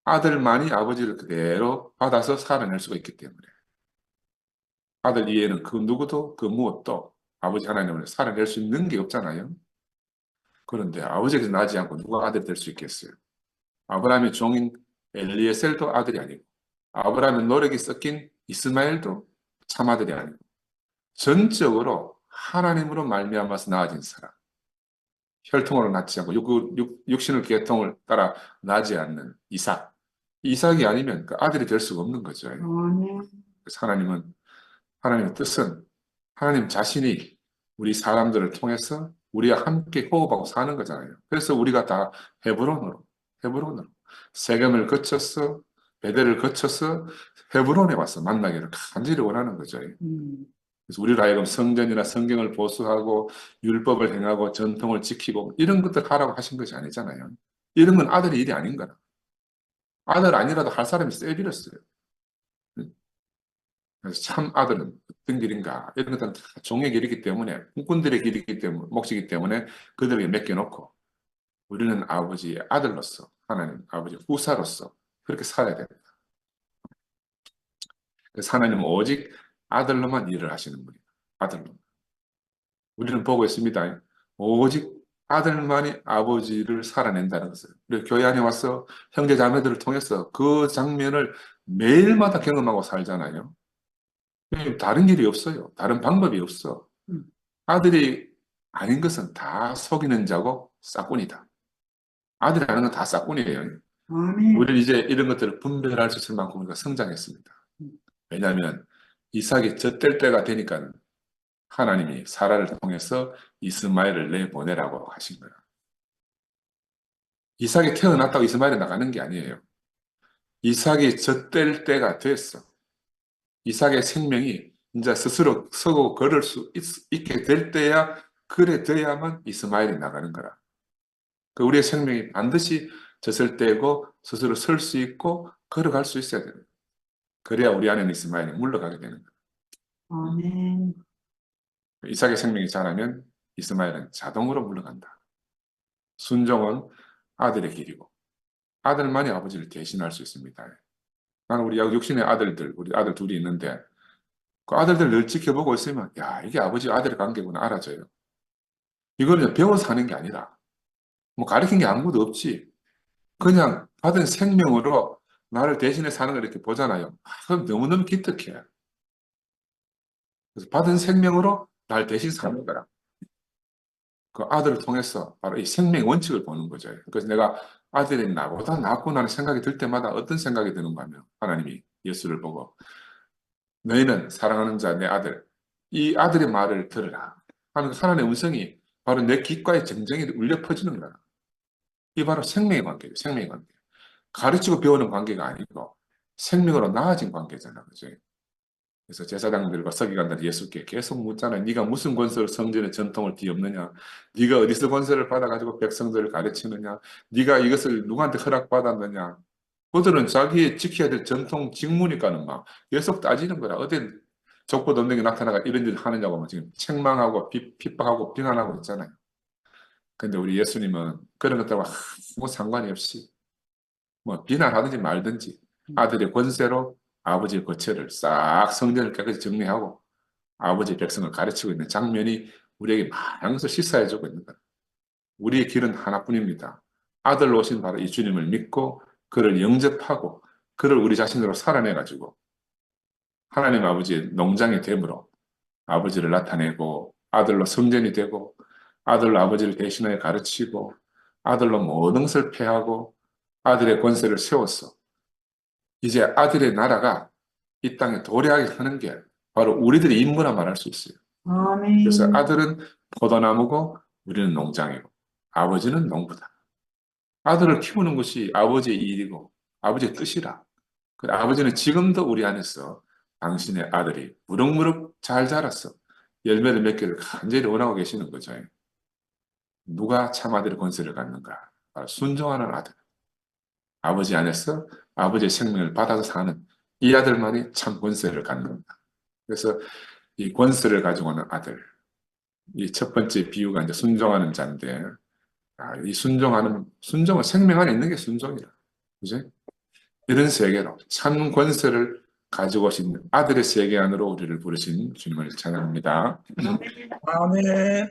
아들만이 아버지를 그대로 받아서 살아낼 수가 있기 때문에. 아들 이외에는 그 누구도 그 무엇도 아버지 하나님을 살아낼 수 있는 게 없잖아요. 그런데 아버지에게서 나지 않고 누가 아들 될 수 있겠어요? 아브라함의 종인 엘리에셀도 아들이 아니고 아브라함의 노력이 섞인 이스마엘도 참 아들이 아니고 전적으로 하나님으로 말미암아서 나아진 사람. 혈통으로 낳지 않고 육신의 계통을 따라 나지 않는 이삭. 이삭이 아니면 그 아들이 될 수가 없는 거죠. 아멘. 그래서 하나님의 뜻은 하나님 자신이 우리 사람들을 통해서 우리와 함께 호흡하고 사는 거잖아요. 그래서 우리가 다 헤브론으로 세겜을 거쳐서 베델을 거쳐서 헤브론에 와서 만나기를 간절히 원하는 거죠. 그래서 우리로 하여금 성전이나 성경을 보수하고 율법을 행하고 전통을 지키고 이런 것들 하라고 하신 것이 아니잖아요. 이런 건 아들의 일이 아닌 거라. 아들 아니라도 할 사람이 쎄비렸어요. 그래서 참 아들은 어떤 길인가 이런 것들은 다 종의 길이기 때문에 국군들의 길이기 때문에 몫이기 때문에 그들에게 맡겨놓고 우리는 아버지의 아들로서 하나님 아버지 후사로서 그렇게 살아야 됩니다. 그래서 하나님은 오직 아들로만 일을 하시는 분이다. 아들로. 우리는 보고 있습니다. 오직 아들만이 아버지를 살아낸다는 것을. 우리 교회 안에 와서 형제 자매들을 통해서 그 장면을 매일마다 경험하고 살잖아요. 다른 길이 없어요. 다른 방법이 없어. 아들이 아닌 것은 다 속이는 자고 싹꾼이다. 아들이 아는 건 다 싹꾼이에요. 아멘. 우리는 이제 이런 것들을 분별할 수 있을 만큼 우리가 성장했습니다. 왜냐하면 이삭이 젖될 때가 되니까 하나님이 사라를 통해서 이스마엘을 내보내라고 하신 거예요. 이삭이 태어났다고 이스마엘이 나가는 게 아니에요. 이삭이 젖될 때가 됐어. 이삭의 생명이 이제 스스로 서고 걸을 수 있게 될 때야, 그래 돼야만 이스마엘이 나가는 거라. 그 우리의 생명이 반드시 젖을 때고 스스로 설 수 있고 걸어갈 수 있어야 됩니다. 그래야 우리 안에는 이스마엘이 물러가게 되는 거예요. 아멘. 이삭의 생명이 자라면 이스마엘은 자동으로 물러간다. 순종은 아들의 길이고 아들만이 아버지를 대신할 수 있습니다. 나는 우리 육신의 아들들, 우리 아들 둘이 있는데 그 아들들 늘 지켜보고 있으면 야, 이게 아버지 아들의 관계구나 알아져요. 이거는 배워서 하는 게 아니라 뭐 가르친 게 아무것도 없지. 그냥 받은 생명으로 나를 대신해 사는 걸 이렇게 보잖아요. 그럼 너무너무 기특해. 그래서 받은 생명으로 날 대신 사는 거라. 그 아들을 통해서 바로 이 생명의 원칙을 보는 거죠. 그래서 내가 아들이 나보다 낫구나라는 생각이 들 때마다 어떤 생각이 드는가 하면 하나님이 예수를 보고 너희는 사랑하는 자 내 아들 이 아들의 말을 들으라 하는 하나님의 음성이 바로 내 귓가에 정정히 울려 퍼지는 거야. 이 바로 생명의 관계예요. 생명의 관계. 가르치고 배우는 관계가 아니고 생명으로 나아진 관계잖아, 그죠? 그래서 제사장들과 서기관들 예수께 계속 묻잖아요. 네가 무슨 권세로 성전의 전통을 뒤엎느냐? 네가 어디서 권세를 받아가지고 백성들을 가르치느냐? 네가 이것을 누구한테 허락받았느냐? 그들은 자기의 지켜야 될 전통 직무니까는 막 계속 따지는 거라. 어디 족보 없는 게 나타나가 이런 일을 하느냐고 막 지금 책망하고 핍박하고 비난하고 있잖아요. 근데 우리 예수님은 그런 것들과 아무 상관이 없이 뭐 비난하든지 말든지 아들의 권세로 아버지의 거처를 싹 성전을 깨끗이 정리하고 아버지의 백성을 가르치고 있는 장면이 우리에게 많은 것을 시사해주고 있는 거예요. 우리의 길은 하나뿐입니다. 아들로 오신 바로 이 주님을 믿고 그를 영접하고 그를 우리 자신으로 살아내가지고 하나님 아버지의 농장이 됨으로 아버지를 나타내고 아들로 성전이 되고 아들로 아버지를 대신하여 가르치고 아들로 모든 것을 폐하고 아들의 권세를 세웠어. 이제 아들의 나라가 이 땅에 도래하게 하는 게 바로 우리들의 임무라 말할 수 있어요. 그래서 아멘. 아들은 포도나무고 우리는 농장이고 아버지는 농부다. 아들을 키우는 것이 아버지의 일이고 아버지의 뜻이라. 그 아버지는 지금도 우리 안에서 당신의 아들이 무럭무럭 잘 자랐어. 열매를 맺기를 간절히 원하고 계시는 거죠. 누가 참 아들의 권세를 갖는가? 바로 순종하는 아들. 아버지 안에서 아버지의 생명을 받아서 사는 이 아들만이 참 권세를 갖는다. 그래서 이 권세를 가지고 오는 아들. 이 첫 번째 비유가 이제 순종하는 자인데, 이 순종은 생명 안에 있는 게 순종이라. 그지? 이런 세계로 참 권세를 가지고 오신 아들의 세계 안으로 우리를 부르신 주님을 찬양합니다. 아멘.